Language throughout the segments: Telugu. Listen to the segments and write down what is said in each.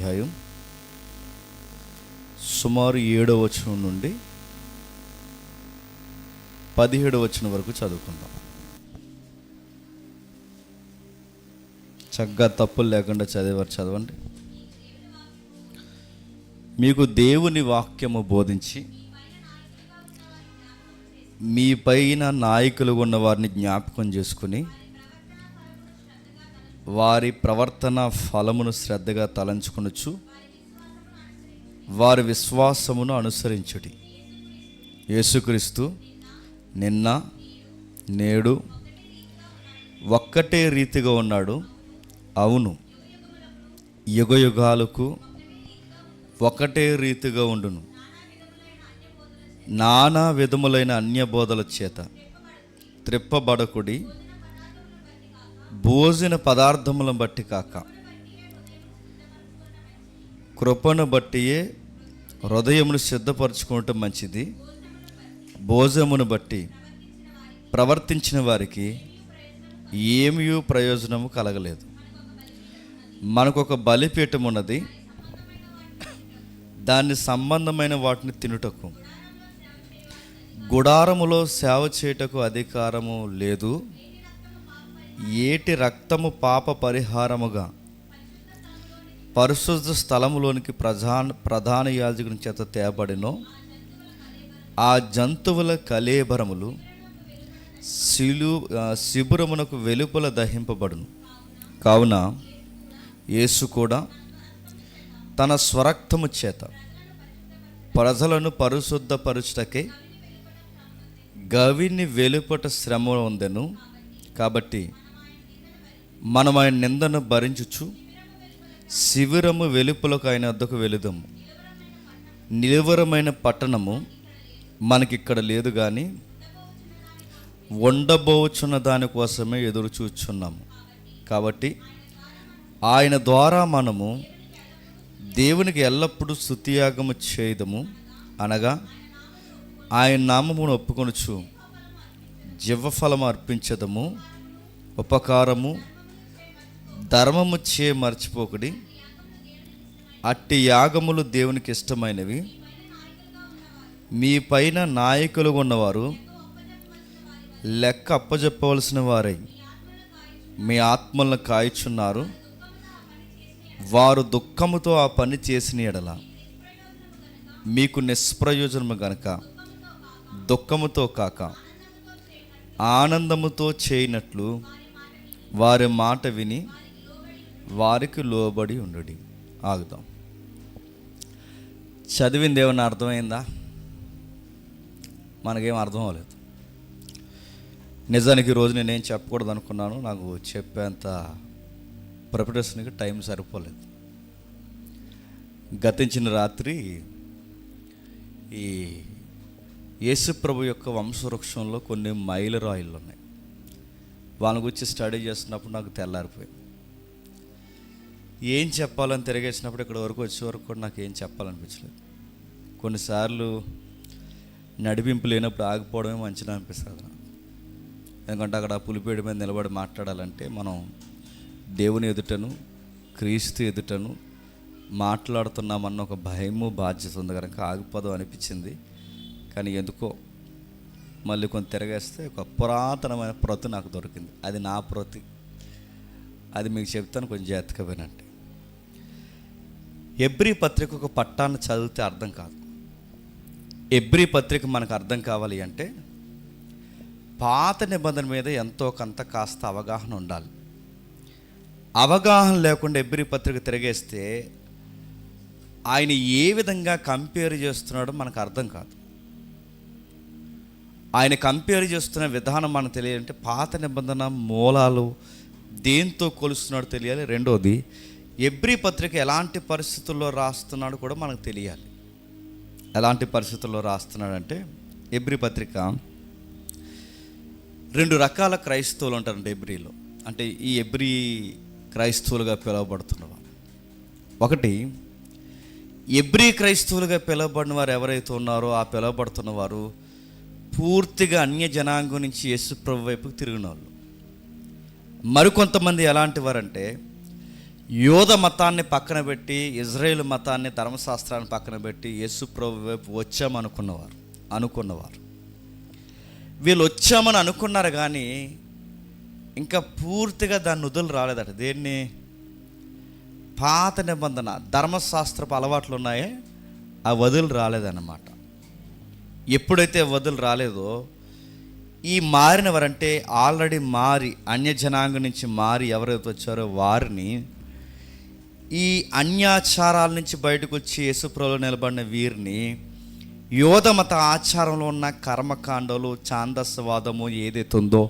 అధ్యాయం సుమారు 7వ వచనం నుండి 17వ వచనం వరకు చదువుకుందాం. చక్కగా తప్పులు లేకుండా చదివారు, చదవండి. మీకు దేవుని వాక్యము బోధించి మీ పైన నాయకులు ఉన్న వారిని జ్ఞాపకం చేసుకుని వారి ప్రవర్తన ఫలమును శ్రద్ధగా తలంచుకొనుచు వారి విశ్వాసమును అనుసరించుడి. యేసుక్రీస్తు నిన్న నేడు ఒక్కటే రీతిగా ఉన్నాడు. అవును, యుగయుగాలకు ఒకటే రీతిగా ఉండును. నానా విధములైన అన్యబోధల చేత త్రిప్పబడకుడి. భోజన పదార్థములను బట్టి కాక కృపను బట్టియే హృదయమును సిద్ధపరచుకోవటం మంచిది. భోజనమును బట్టి ప్రవర్తించిన వారికి ఏమీ ప్రయోజనము కలగలేదు. మనకొక బలిపీఠం ఉన్నది, దాని సంబంధమైన వాటిని తినుటకు గుడారములో సేవ చేయుటకు అధికారము లేదు. ఏటి రక్తము పాప పరిహారముగా పరిశుద్ధ స్థలములోనికి ప్రధాన యాజకుని చేత తేబడినో ఆ జంతువుల కళేబరములు శిబిరమునకు వెలుపల దహింపబడును. కావున యేసు కూడా తన స్వరక్తము చేత ప్రజలను పరిశుద్ధపరచుటకే గవిని వెలుపట శ్రమ ఉందెను. కాబట్టి మనం ఆయన నిందను భరించుచు శిబిరము వెలుపలకు ఆయన వద్దకు వెళుదాము. నిలువరమైన పట్టణము మనకిక్కడ లేదు, కానీ ఉండబోచున్న దానికోసమే ఎదురు చూచున్నాము. కాబట్టి ఆయన ద్వారా మనము దేవునికి ఎల్లప్పుడూ స్తుతియాగము చేయదము, అనగా ఆయన నామమును ఒప్పుకొనుచు జీవఫలము అర్పించదము. ఉపకారము ధర్మము చే మర్చిపోకుడి. అట్టి యాగములు దేవునికి ఇష్టమైనవి. మీ పైన నాయకులు ఉన్నవారు లెక్క అప్పజెప్పవలసిన వారై మీ ఆత్మలను కాయుచున్నారు. వారు దుఃఖముతో ఆ పని చేసిన ఎడల మీకు నిష్ప్రయోజనము గనక దుఃఖముతో కాక ఆనందముతో చేయనట్లు వారి మాట విని వారికి లోబడి ఉండుడి. ఆగుదాం. చదివింది ఏమన్నా అర్థమైందా? మనకేం అర్థం అవ్వలేదు. నిజానికి ఈరోజు నేనేం చెప్పకూడదు అనుకున్నాను, నాకు చెప్పేంత ప్రిపరేషన్కి టైం సరిపోలేదు. గతించిన రాత్రి ఈ యేసుప్రభు యొక్క వంశవృక్షంలో కొన్ని మైలురాయిలు ఉన్నాయి. వాళ్ళ గురించి స్టడీ చేస్తున్నప్పుడు నాకు తెల్లారిపోయింది. ఏం చెప్పాలని తిరిగేసినప్పుడు ఇక్కడ వరకు వచ్చే వరకు కూడా నాకు ఏం చెప్పాలనిపించలేదు. కొన్నిసార్లు నడిపింపు లేనప్పుడు ఆగిపోవడమే మంచిగా అనిపిస్తుంది నాకు. ఎందుకంటే అక్కడ పులిపేడి మీద నిలబడి మాట్లాడాలంటే మనం దేవుని ఎదుటను క్రీస్తు ఎదుటను మాట్లాడుతున్నామన్న ఒక భయము బాధ్యత ఉంది కనుక ఆగిపోదాం అనిపించింది. కానీ ఎందుకో మళ్ళీ కొంత తిరగేస్తే ఒక పురాతనమైన ప్రతి నాకు దొరికింది. అది నా ప్రతి, అది మీకు చెప్తాను, కొంచెం జాగ్రత్తగా వినండి. ఎబ్రీ పత్రిక ఒక పట్టాన్ని చదివితే అర్థం కాదు. ఎబ్రీ పత్రిక మనకు అర్థం కావాలి అంటే పాత నిబంధన మీద ఎంతో కొంత కాస్త అవగాహన ఉండాలి. అవగాహన లేకుండా ఎబ్రీ పత్రిక తిరిగేస్తే ఆయన ఏ విధంగా కంపేర్ చేస్తున్నాడో మనకు అర్థం కాదు. ఆయన కంపేర్ చేస్తున్న విధానం మనకు తెలియాలంటే పాత నిబంధన మూలాలు దేంతో కొలుస్తున్నాడో తెలియాలి. రెండోది, ఎబ్రీ పత్రిక ఎలాంటి పరిస్థితుల్లో రాస్తున్నాడు కూడా మనకు తెలియాలి. ఎలాంటి పరిస్థితుల్లో రాస్తున్నాడంటే ఎబ్రీ పత్రిక 2 రకాల క్రైస్తవులు ఉంటారంట ఎబ్రీలో. అంటే ఈ ఎబ్రీ క్రైస్తవులుగా పిలువబడుతున్నవారు. ఒకటి, ఎబ్రీ క్రైస్తవులుగా పిలువబడిన వారు ఎవరైతే ఉన్నారో ఆ పిలువబడుతున్న వారు పూర్తిగా అన్య జనాంగం నుంచి యేసుప్రభు వైపుకి తిరిగిన వాళ్ళు. మరికొంతమంది ఎలాంటి వారంటే యోధ మతాన్ని పక్కన పెట్టి, ఇజ్రాయేల్ మతాన్ని, ధర్మశాస్త్రాన్ని పక్కన పెట్టి యేసు ప్రభు వైపు అనుకున్నవారు వీళ్ళు వచ్చామని అనుకున్నారు, కానీ ఇంకా పూర్తిగా దాన్ని వదులు రాలేదట. దేన్ని? పాత నిబంధన ధర్మశాస్త్రపు అలవాట్లు ఉన్నాయే ఆ వదులు రాలేదన్నమాట. ఎప్పుడైతే వదులు రాలేదో, ఈ మారినవారంటే ఆల్రెడీ మారి అన్యజనాంగం నుంచి మారి ఎవరైతే వచ్చారో వారిని, ఈ అన్యాచారాల నుంచి బయటకు వచ్చి యేసుప్రభులో నిలబడిన వీరిని యోధ మత ఆచారంలో ఉన్న కర్మకాండలు, ఛాందస్సవాదము ఏదైతే ఉందో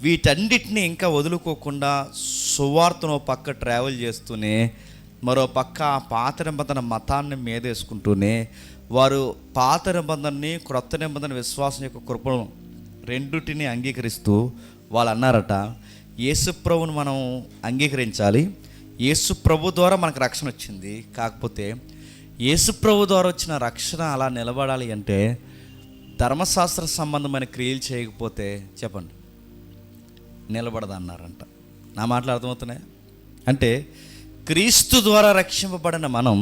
వీటన్నిటిని ఇంకా వదులుకోకుండా సువార్తను పక్క ట్రావెల్ చేస్తూనే, మరో పక్క ఆ పాత నిబంధన మతాన్ని మీదేసుకుంటూనే వారు పాత నిబంధనని, క్రొత్త నిబంధన విశ్వాసం యొక్క కృపను రెండుటిని అంగీకరిస్తూ వాళ్ళు అన్నారట, యేసుప్రభుని మనం అంగీకరించాలి, యేసుప్రభు ద్వారా మనకు రక్షణ వచ్చింది, కాకపోతే యేసుప్రభు ద్వారా వచ్చిన రక్షణ అలా నిలబడాలి అంటే ధర్మశాస్త్ర సంబంధమైన క్రియలు చేయకపోతే చెప్పండి నిలబడదన్నారంట. నా మాటలు అర్థమవుతున్నాయి? అంటే క్రీస్తు ద్వారా రక్షింపబడిన మనం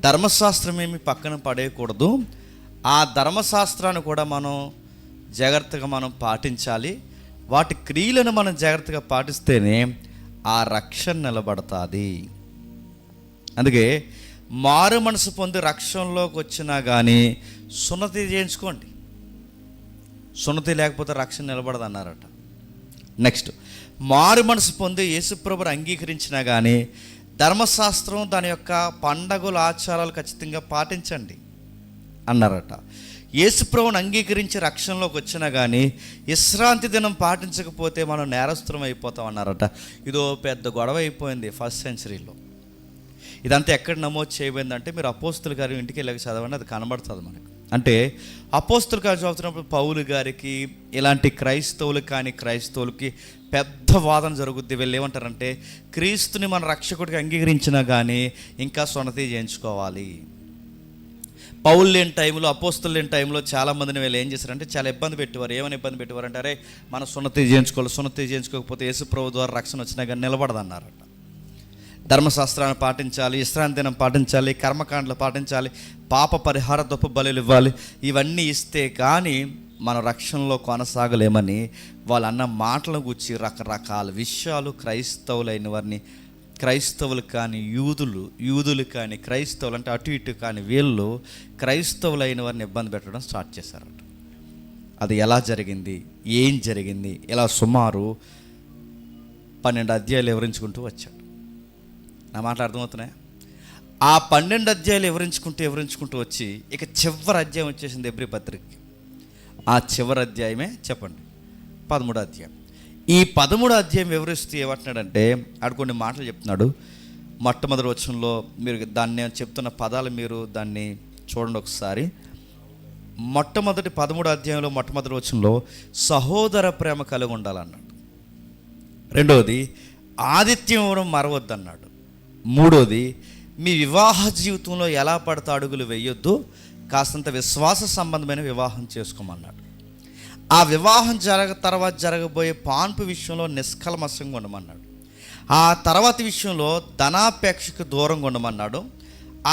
ధర్మశాస్త్రం ఏమి పక్కన పడేయకూడదు, ఆ ధర్మశాస్త్రాన్ని కూడా మనం జాగ్రత్తగా మనం పాటించాలి, వాటి క్రియలను మనం జాగ్రత్తగా పాటిస్తేనే ఆ రక్షణ నిలబడుతుంది. అందుకే మారు మనసు పొంది రక్షణలోకి వచ్చినా కానీ సున్నతి చేయించుకోండి, సున్నతి లేకపోతే రక్షణ నిలబడదు అన్నారట. నెక్స్ట్, మారు మనసు పొంది యేసుప్రభుని అంగీకరించినా కానీ ధర్మశాస్త్రం దాని యొక్క పండగల ఆచారాలు ఖచ్చితంగా పాటించండి అన్నారట. యేసుప్రభుని అంగీకరించి రక్షణలోకి వచ్చినా కానీ విశ్రాంతి దినం పాటించకపోతే మనం నేరస్తులం అయిపోతాం అన్నారట. ఇదో పెద్ద గొడవ అయిపోయింది ఫస్ట్ సెంచరీలో. ఇదంతా ఎక్కడ నమోదు చేయబడిందంటే మీరు అపోస్తుల గారి ఇంటికి వెళ్ళక చదవండి, అది కనబడుతుంది మనకు. అంటే అపోస్తుల గారు చదువుతున్నప్పుడు పౌలు గారికి ఇలాంటి క్రైస్తవులకి పెద్ద వాదన జరుగుద్ది. వీళ్ళు ఏమంటారంటే క్రీస్తుని మన రక్షకుడికి అంగీకరించినా కానీ ఇంకా సున్నతి చేయించుకోవాలి. పౌలు లేని టైంలో, అపోస్తులు లేని టైంలో చాలామందిని వీళ్ళు ఏం చేశారంటే చాలా ఇబ్బంది పెట్టేవారు. ఏమైనా ఇబ్బంది పెట్టేవారు అంటే, అరే మనం సున్నతి చేయించుకోకపోతే యేసుప్రభు ద్వారా రక్షణ వచ్చినా కానీ నిలబడదన్నారట. ధర్మశాస్త్రాన్ని పాటించాలి, విశ్రాంతి దినం పాటించాలి, కర్మకాండలు పాటించాలి, పాప పరిహార దొప్ప బలులు ఇవ్వాలి, ఇవన్నీ ఇస్తే కానీ మన రక్షణలో కొనసాగలేమని వాళ్ళు అన్న మాటలను గురించి రకరకాల విషయాలు క్రైస్తవులైన వారిని, క్రైస్తవులు కానీ యూదులు కానీ క్రైస్తవులు అంటే అటు ఇటు కానీ వీళ్ళు క్రైస్తవులైన వారిని ఇబ్బంది పెట్టడం స్టార్ట్ చేశారట. అది ఎలా జరిగింది, ఏం జరిగింది, ఇలా సుమారు 12 అధ్యాయాలు వివరించుకుంటూ వచ్చాడు. నా మాటలు అర్థమవుతున్నాయి? ఆ 12 అధ్యాయాలు వివరించుకుంటూ వచ్చి ఇక చివరి అధ్యాయం వచ్చేసింది హెబ్రీ పత్రికకి. ఆ చివరి అధ్యాయమే చెప్పండి 13వ అధ్యాయం. ఈ 13వ అధ్యాయం వివరిస్తూ ఏమంటున్నాడంటే ఆడు కొన్ని మాటలు చెప్తున్నాడు. మొట్టమొదటి వచనంలో మీరు దాన్ని నేను చెప్తున్న పదాలు మీరు దాన్ని చూడండి ఒకసారి. మొట్టమొదటి 13వ అధ్యాయంలో మొట్టమొదటి వచనంలో సహోదర ప్రేమ కలిగి ఉండాలన్నాడు. రెండవది ఆతిథ్యం ఇవ్వడం మరవద్దన్నాడు. మూడోది మీ వివాహ జీవితంలో ఎలా పడితే అడుగులు వేయొద్దు, కాస్తంత విశ్వాస సంబంధమైన వివాహం చేసుకోమన్నాడు. ఆ వివాహం తర్వాత జరగబోయే పాన్పు విషయంలో నిష్కల్మషంగా ఉండమన్నాడు. ఆ తర్వాత విషయంలో ధనాపేక్షకు దూరంగా ఉండమన్నాడు.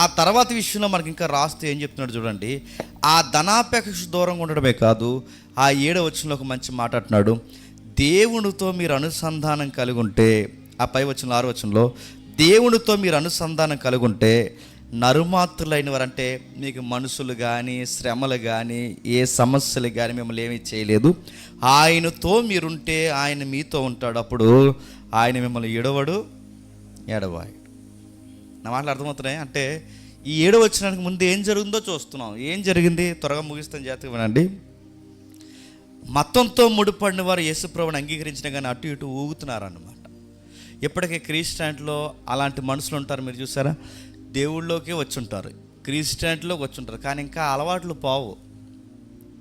ఆ తర్వాత విషయంలో మనకి ఇంకా రాస్తూ ఏం చెప్తున్నాడు చూడండి. ఆ ధనాపేక్షకు దూరంగా ఉండడమే కాదు, ఆ 7వ వచనంలో ఒక మంచి మాట అంటున్నాడు, దేవునితో మీరు అనుసంధానం కలిగి ఉంటే, ఆ పై వచనంలో 6వ వచనంలో దేవునితో మీరు అనుసంధానం కలిగి ఉంటే నరుమాత్రులైన వారంటే మీకు మనుషులు కానీ శ్రమలు కానీ ఏ సమస్యలు కానీ మిమ్మల్ని ఏమీ చేయలేదు. ఆయనతో మీరుంటే ఆయన మీతో ఉంటాడు, అప్పుడు ఆయన మిమ్మల్ని ఎడవాడు. నా మాటలు అర్థమవుతున్నాయి? అంటే ఈ 7వ వచనానికి ముందు ఏం జరుగుతుందో చూస్తున్నాం. ఏం జరిగింది త్వరగా ముగిస్తాం, జాగ్రత్తగా వినండి. మతంతో ముడిపడిన వారు యేసుప్రభుని అంగీకరించిన కానీ అటు ఇటు ఊగుతున్నారన్నమాట. ఇప్పటికే క్రిస్టియానిటీలో అలాంటి మనుషులు ఉంటారు, మీరు చూసారా? దేవుళ్ళలోకి వచ్చి ఉంటారు, క్రిస్టియానిటీలోకి వచ్చి ఉంటారు, కానీ ఇంకా అలవాట్లు పోవు.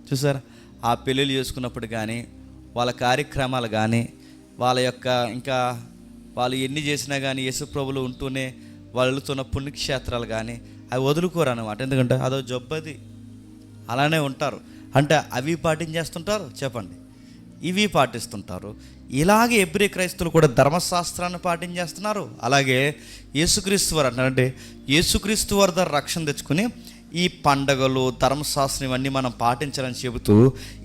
చూసారా? ఆ పెళ్ళిళ్ళు చేసుకున్నప్పుడు కానీ వాళ్ళ కార్యక్రమాలు కానీ వాళ్ళ యొక్క ఇంకా వాళ్ళు ఎన్ని చేసినా కానీ యేసుప్రభులు ఉంటూనే వాళ్ళు వెళుతున్న పుణ్యక్షేత్రాలు కానీ అవి వదులుకోరు అన్నమాట. ఎందుకంటే అదో జబ్బది, అలానే ఉంటారు. అంటే అవి పాటించేస్తుంటారు చెప్పండి, ఇవి పాటిస్తుంటారు. ఇలాగే హెబ్రీ క్రైస్తవులు కూడా ధర్మశాస్త్రాన్ని పాటించేస్తున్నారు. అలాగే యేసుక్రీస్తు వారు అంటారంటే యేసుక్రీస్తు వారి ద్వారా రక్షణ తెచ్చుకుని ఈ పండగలు ధర్మశాస్త్రం ఇవన్నీ మనం పాటించాలని చెబుతూ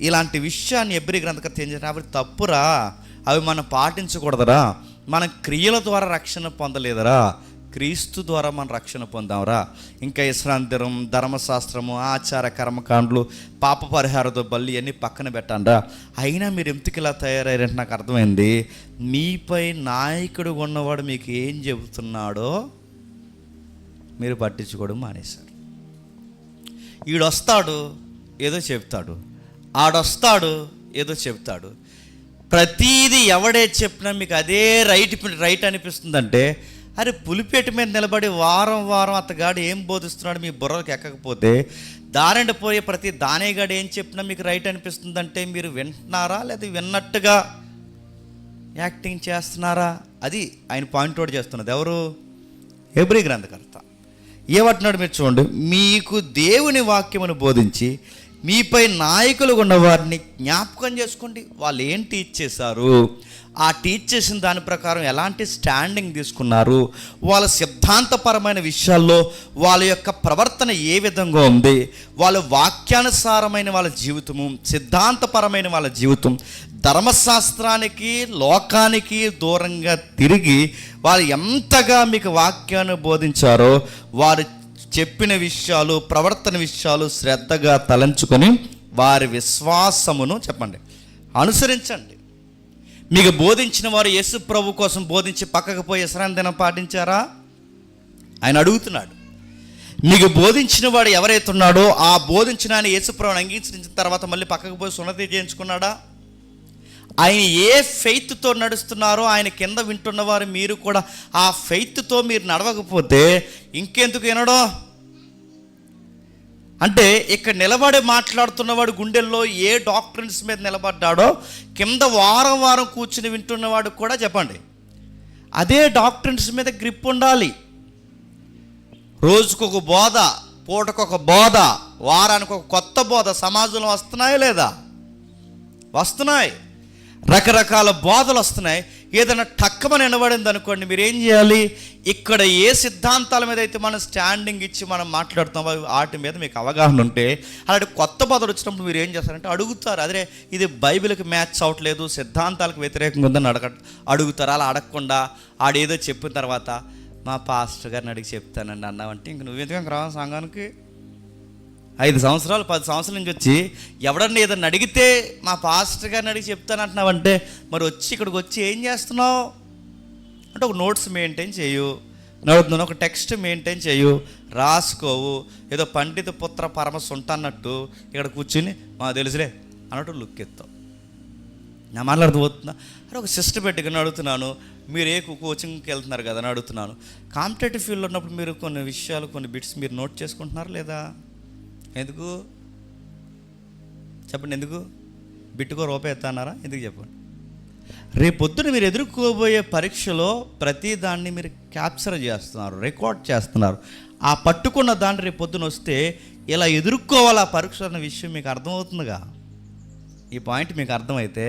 ఇలాంటి విషయాన్ని హెబ్రీ గ్రంథకర్త ఏం చేయాలి, అవి తప్పురా, అవి మనం పాటించకూడదురా, మన క్రియల ద్వారా రక్షణ పొందలేదరా, క్రీస్తు ద్వారా మనం రక్షణ పొందాంరా. ఇంకా ఇస్రాంతిరం, ధర్మశాస్త్రము, ఆచార కర్మకాండలు, పాప పరిహారతో బల్లి అన్నీ పక్కన పెట్టండా. అయినా మీరు ఎందుకు ఇలా తయారయ్యారంటే నాకు అర్థమైంది, మీపై నాయకుడు ఉన్నవాడు మీకు ఏం చెబుతున్నాడో మీరు పట్టించుకోవడం మానేశారు. ఈడొస్తాడు ఏదో చెప్తాడు, ఆడొస్తాడు ఏదో చెప్తాడు, ప్రతీది ఎవడే చెప్పినా మీకు అదే రైట్ అనిపిస్తుందంటే, అరే పులిపేట మీద నిలబడి వారం వారం అతగాడు ఏం బోధిస్తున్నాడు మీ బుర్రలకు ఎక్కకపోతే, దారెండ పోయే ప్రతి దానేగాడు ఏం చెప్పినా మీకు రైట్ అనిపిస్తుందంటే మీరు వింటున్నారా లేదా విన్నట్టుగా యాక్టింగ్ చేస్తున్నారా? అది ఆయన పాయింట్ అవుట్ చేస్తున్నది ఎవరు? హెబ్రీ గ్రంథకర్త. ఏమంటున్నాడు మీరు చూడండి, మీకు దేవుని వాక్యమును బోధించి మీపై నాయకులు ఉన్న వారిని జ్ఞాపకం చేసుకోండి. వాళ్ళు ఏం టీచ్ చేశారు, ఆ టీచ్ చేసిన దాని ప్రకారం ఎలాంటి స్టాండింగ్ తీసుకున్నారు, వాళ్ళ సిద్ధాంతపరమైన విషయాల్లో వాళ్ళ యొక్క ప్రవర్తన ఏ విధంగా ఉంది, వాళ్ళ వాక్యానుసారమైన వాళ్ళ జీవితము, సిద్ధాంతపరమైన వాళ్ళ జీవితం, ధర్మశాస్త్రానికి లోకానికి దూరంగా తిరిగి వాళ్ళు ఎంతగా మీకు వాక్యాన్ని బోధించారో వారు చెప్పిన విషయాలు, ప్రవర్తన విషయాలు శ్రద్ధగా తలంచుకొని వారి విశ్వాసమును చెప్పండి అనుసరించండి. మీకు బోధించిన వారు యేసు ప్రభు కోసం బోధించి పక్కకు పోయి విశ్రాంతి దినం పాటించారా? ఆయన అడుగుతున్నాడు. మీకు బోధించిన వాడు ఎవరైతే ఉన్నాడో ఆ బోధించిన ఆయన యేసు ప్రభువుని అంగీకరించిన తర్వాత మళ్ళీ పక్కకు పోయి సున్నతి చేయించుకున్నాడా? ఆయన ఏ ఫెయిత్తో నడుస్తున్నారో ఆయన కింద వింటున్నవారు మీరు కూడా ఆ ఫెయిత్తో మీరు నడవకపోతే ఇంకెందుకు వినడో? అంటే ఇక్కడ నిలబడి మాట్లాడుతున్నవాడు గుండెల్లో ఏ డాక్టర్స్ మీద నిలబడ్డాడో కింద వారం వారం కూర్చుని వింటున్నవాడు కూడా చెప్పండి అదే డాక్టర్స్ మీద గ్రిప్ ఉండాలి. రోజుకొక బోధ, పూటకొక బోధ, వారానికి ఒక కొత్త బోధ సమాజంలో వస్తున్నాయా లేదా? వస్తున్నాయి. రకరకాల బోధలు వస్తున్నాయి. ఏదైనా టక్కమని నిలబడింది అనుకోండి, మీరు ఏం చేయాలి? ఇక్కడ ఏ సిద్ధాంతాల మీద అయితే మనం స్టాండింగ్ ఇచ్చి మనం మాట్లాడుతామో వాటి మీద మీకు అవగాహన ఉంటే అలాంటి కొత్త బోధలు వచ్చినప్పుడు మీరు ఏం చేస్తారంటే అడుగుతారు, అదే ఇది బైబిల్కి మ్యాచ్ అవ్వట్లేదు, సిద్ధాంతాలకు వ్యతిరేకంగా ఉందని అడుగుతారు. అలా అడగకుండా ఆడేదో చెప్పిన తర్వాత మా పాస్టర్ గారిని అడిగి చెప్తానండి అన్నావంటే ఇంక నువ్వెందుకు రావా సంఘానికి? 5 సంవత్సరాలు 10 సంవత్సరాల నుంచి వచ్చి ఎవడన్నా ఏదన్నా అడిగితే మా పాస్టర్ గారిని అడిగి చెప్తానంటున్నావంటే మరి వచ్చి ఇక్కడికి వచ్చి ఏం చేస్తున్నావు అంటే ఒక నోట్స్ మెయింటైన్ చేయు, ఒక టెక్స్ట్ మెయింటైన్ చేయు, రాసుకోవు, ఏదో పండిత పుత్ర పరమస్ ఉంటాన్నట్టు ఇక్కడ కూర్చుని మా తెలుసులే అన్నట్టు లుక్ ఎత్తావు. నా మాట్లాడుతూ అరే ఒక సిస్టర్ పెట్టుకుని అడుగుతున్నాను, మీరు ఏ కోచింగ్కి వెళ్తున్నారు కదా అని అడుగుతున్నాను. కాంపిటేటివ్ ఫీల్డ్లో ఉన్నప్పుడు మీరు కొన్ని విషయాలు కొన్ని బిట్స్ మీరు నోట్ చేసుకుంటున్నారు లేదా? ఎందుకు చెప్పండి, ఎందుకు బిట్టుకో రూపాయి ఎత్తన్నారా? ఎందుకు చెప్పండి. రేపొద్దున మీరు ఎదుర్కోబోయే పరీక్షలో ప్రతి దాన్ని మీరు క్యాప్చర్ చేస్తున్నారు, రికార్డ్ చేస్తున్నారు. ఆ పట్టుకున్న దాన్ని రేపొద్దున వస్తే ఇలా ఎదుర్కోవాలి ఆ పరీక్ష అన్న విషయం మీకు అర్థమవుతుందిగా. ఈ పాయింట్ మీకు అర్థమైతే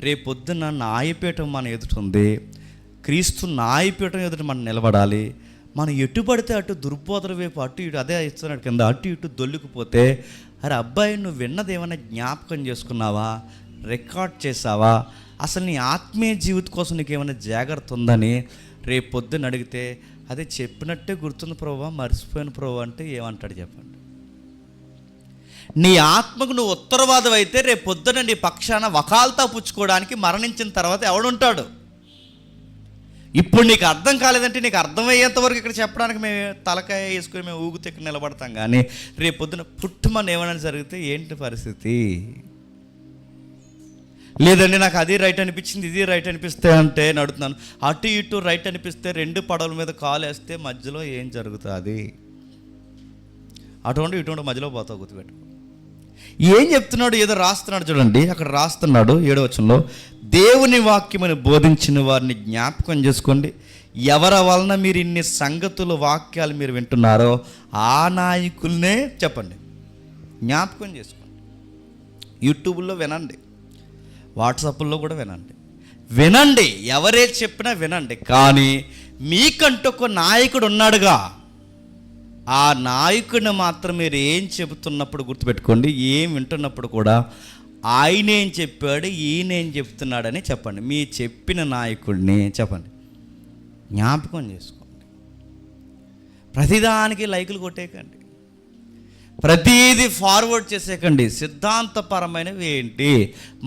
రేపొద్దున న్యాయపీఠం మన ఎదుటుంది, క్రీస్తు న్యాయపీఠం ఎదుట మనం నిలబడాలి. మనం ఎటు పడితే అటు దుర్బోధన వైపు అటు ఇటు అదే ఇస్తున్నాడు కింద అటు ఇటు దొల్లుకుపోతే అరే అబ్బాయి నువ్వు విన్నది ఏమైనా జ్ఞాపకం చేసుకున్నావా, రికార్డ్ చేసావా, అసలు నీ ఆత్మీయ జీవితం కోసం నీకు ఏమైనా జాగ్రత్త ఉందని రేపు పొద్దున్న అడిగితే అదే చెప్పినట్టే గుర్తుంది ప్రభువా, మర్చిపోయిన ప్రభువా అంటే ఏమంటాడు చెప్పండి? నీ ఆత్మకు నువ్వు ఉత్తరవాదం అయితే రేపు పొద్దున నీ పక్షాన వకాల్తా పుచ్చుకోవడానికి మరణించిన తర్వాత ఎవడుంటాడు? ఇప్పుడు నీకు అర్థం కాలేదంటే నీకు అర్థమయ్యేంత వరకు ఇక్కడ చెప్పడానికి మేము తలకాయ వేసుకుని మేము ఊగుతూ ఇక్కడ నిలబడతాం. కానీ రేపు పొద్దున పుట్టుమని ఏమైనా జరిగితే ఏంటి పరిస్థితి? లేదండి నాకు అది రైట్ అనిపించింది ఇది రైట్ అనిపిస్తే అంటే నడుతున్నాను, అటు ఇటు రైట్ అనిపిస్తే 2 పడవల మీద కాలు వేస్తే మధ్యలో ఏం జరుగుతుంది? అటువంటి ఇటువంటి మధ్యలో పోతావు, గుర్తుపెట్టు. ఏం చెప్తున్నాడు? ఏదో రాస్తున్నాడు చూడండి, అక్కడ రాస్తున్నాడు 7వ వచనంలో, దేవుని వాక్యమును బోధించిన వారిని జ్ఞాపకం చేసుకోండి, ఎవరి వలన మీరు ఇన్ని సంగతులు వాక్యాలు మీరు వింటున్నారో ఆ నాయకుల్నే చెప్పండి జ్ఞాపకం చేసుకోండి. యూట్యూబ్లో వినండి, వాట్సాప్లో కూడా వినండి, వినండి, ఎవరే చెప్పినా వినండి, కానీ మీకంటూ ఒక నాయకుడు ఉన్నాడుగా, ఆ నాయకుడిని మాత్రం మీరు ఏం చెబుతున్నప్పుడు గుర్తుపెట్టుకోండి, ఏం వింటున్నప్పుడు కూడా ఆయనేం చెప్పాడు, ఈయనేం చెప్తున్నాడని చెప్పండి. మీ చెప్పిన నాయకుడిని చెప్పండి, జ్ఞాపకం చేసుకోండి. ప్రతిదానికి లైకులు కొట్టేయకండి, ప్రతిదీ ఫార్వర్డ్ చేసేయకండి. సిద్ధాంతపరమైనవి ఏంటి,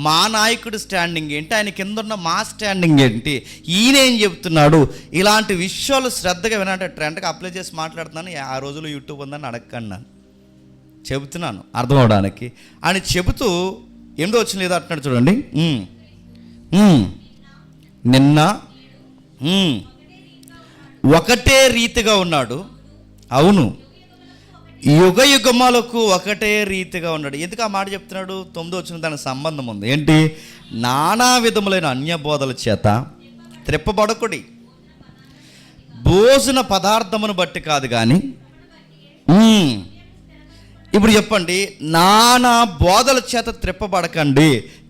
మా నాయకుడు స్టాండింగ్ ఏంటి, ఆయన కింద ఉన్న మా స్టాండింగ్ ఏంటి, ఈయనేం చెప్తున్నాడు, ఇలాంటి విషయాలు శ్రద్ధగా వినంటే ట్రెండ్కి అప్లై చేసి మాట్లాడుతున్నాను. ఆ రోజుల్లో యూట్యూబ్ ఉందని అడగకండి, నన్ను చెబుతున్నాను అర్థం అవడానికి. ఆయన చెబుతూ 8వ వచనం లేదా అంటున్నాడు చూడండి, నిన్న ఒకటే రీతిగా ఉన్నాడు, అవును యుగ యుగములకు ఒకటే రీతిగా ఉన్నాడు. ఎందుకు ఆ మాట చెప్తున్నాడు? 9వ వచనం దానికి సంబంధం ఉంది. ఏంటి? నానా విధములైన అన్య బోధల చేత త్రిప్పబడకుడి, భోజన పదార్థమును బట్టి కాదు కానీ. ఇప్పుడు చెప్పండి, నానా బోధల చేత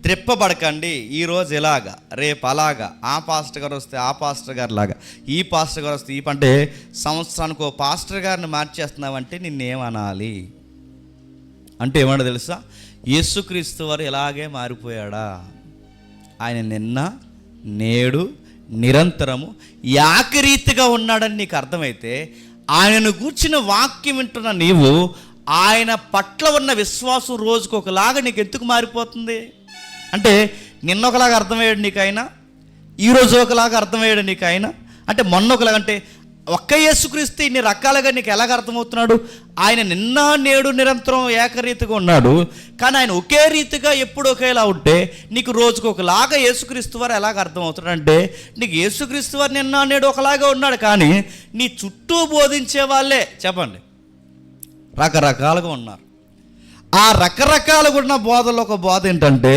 త్రిప్పబడకండి. ఈరోజు ఇలాగా, రేపు అలాగా, ఆ పాస్టర్ గారు వస్తే ఆ పాస్టర్ గారు లాగా, ఈ పాస్టర్ గారు వస్తే అంటే సంవత్సరానికి ఓ పాస్టర్ గారిని మార్చేస్తున్నావంటే నిన్నేమనాలి అంటే ఏమన్నా తెలుసా? యేసుక్రీస్తు వారు ఇలాగే మారిపోయాడా? ఆయన నిన్న నేడు నిరంతరము ఏకరీతిగా ఉన్నాడని నీకు అర్థమైతే, ఆయనను గూర్చిన వాక్యం వింటున్న నీవు ఆయన పట్ల ఉన్న విశ్వాసం రోజుకు ఒకలాగా నీకు ఎందుకు మారిపోతుంది అంటే, నిన్న ఒకలాగా అర్థమయ్యాడు నీకు ఆయన, ఈరోజు ఒకలాగా అర్థమయ్యాడు నీకు ఆయన, అంటే మొన్న ఒకలాగా. అంటే ఒక్క యేసుక్రీస్తు ఇన్ని రకాలుగా నీకు ఎలాగ అర్థమవుతున్నాడు? ఆయన నిన్న నేడు నిరంతరం ఏకరీతిగా ఉన్నాడు, కానీ ఆయన ఒకే రీతిగా ఎప్పుడు ఒకేలా ఉంటే నీకు రోజుకు ఒకలాగా యేసుక్రీస్తు వారు ఎలాగ అర్థమవుతున్నాడు అంటే, నీకు యేసుక్రీస్తు వారు నిన్న నేడు ఒకలాగా ఉన్నాడు, కానీ నీ చుట్టూ బోధించే వాళ్ళే చెప్పండి రకరకాలుగా ఉన్నారు. ఆ రకరకాలుగా ఉన్న బోధలో ఒక బోధ ఏంటంటే,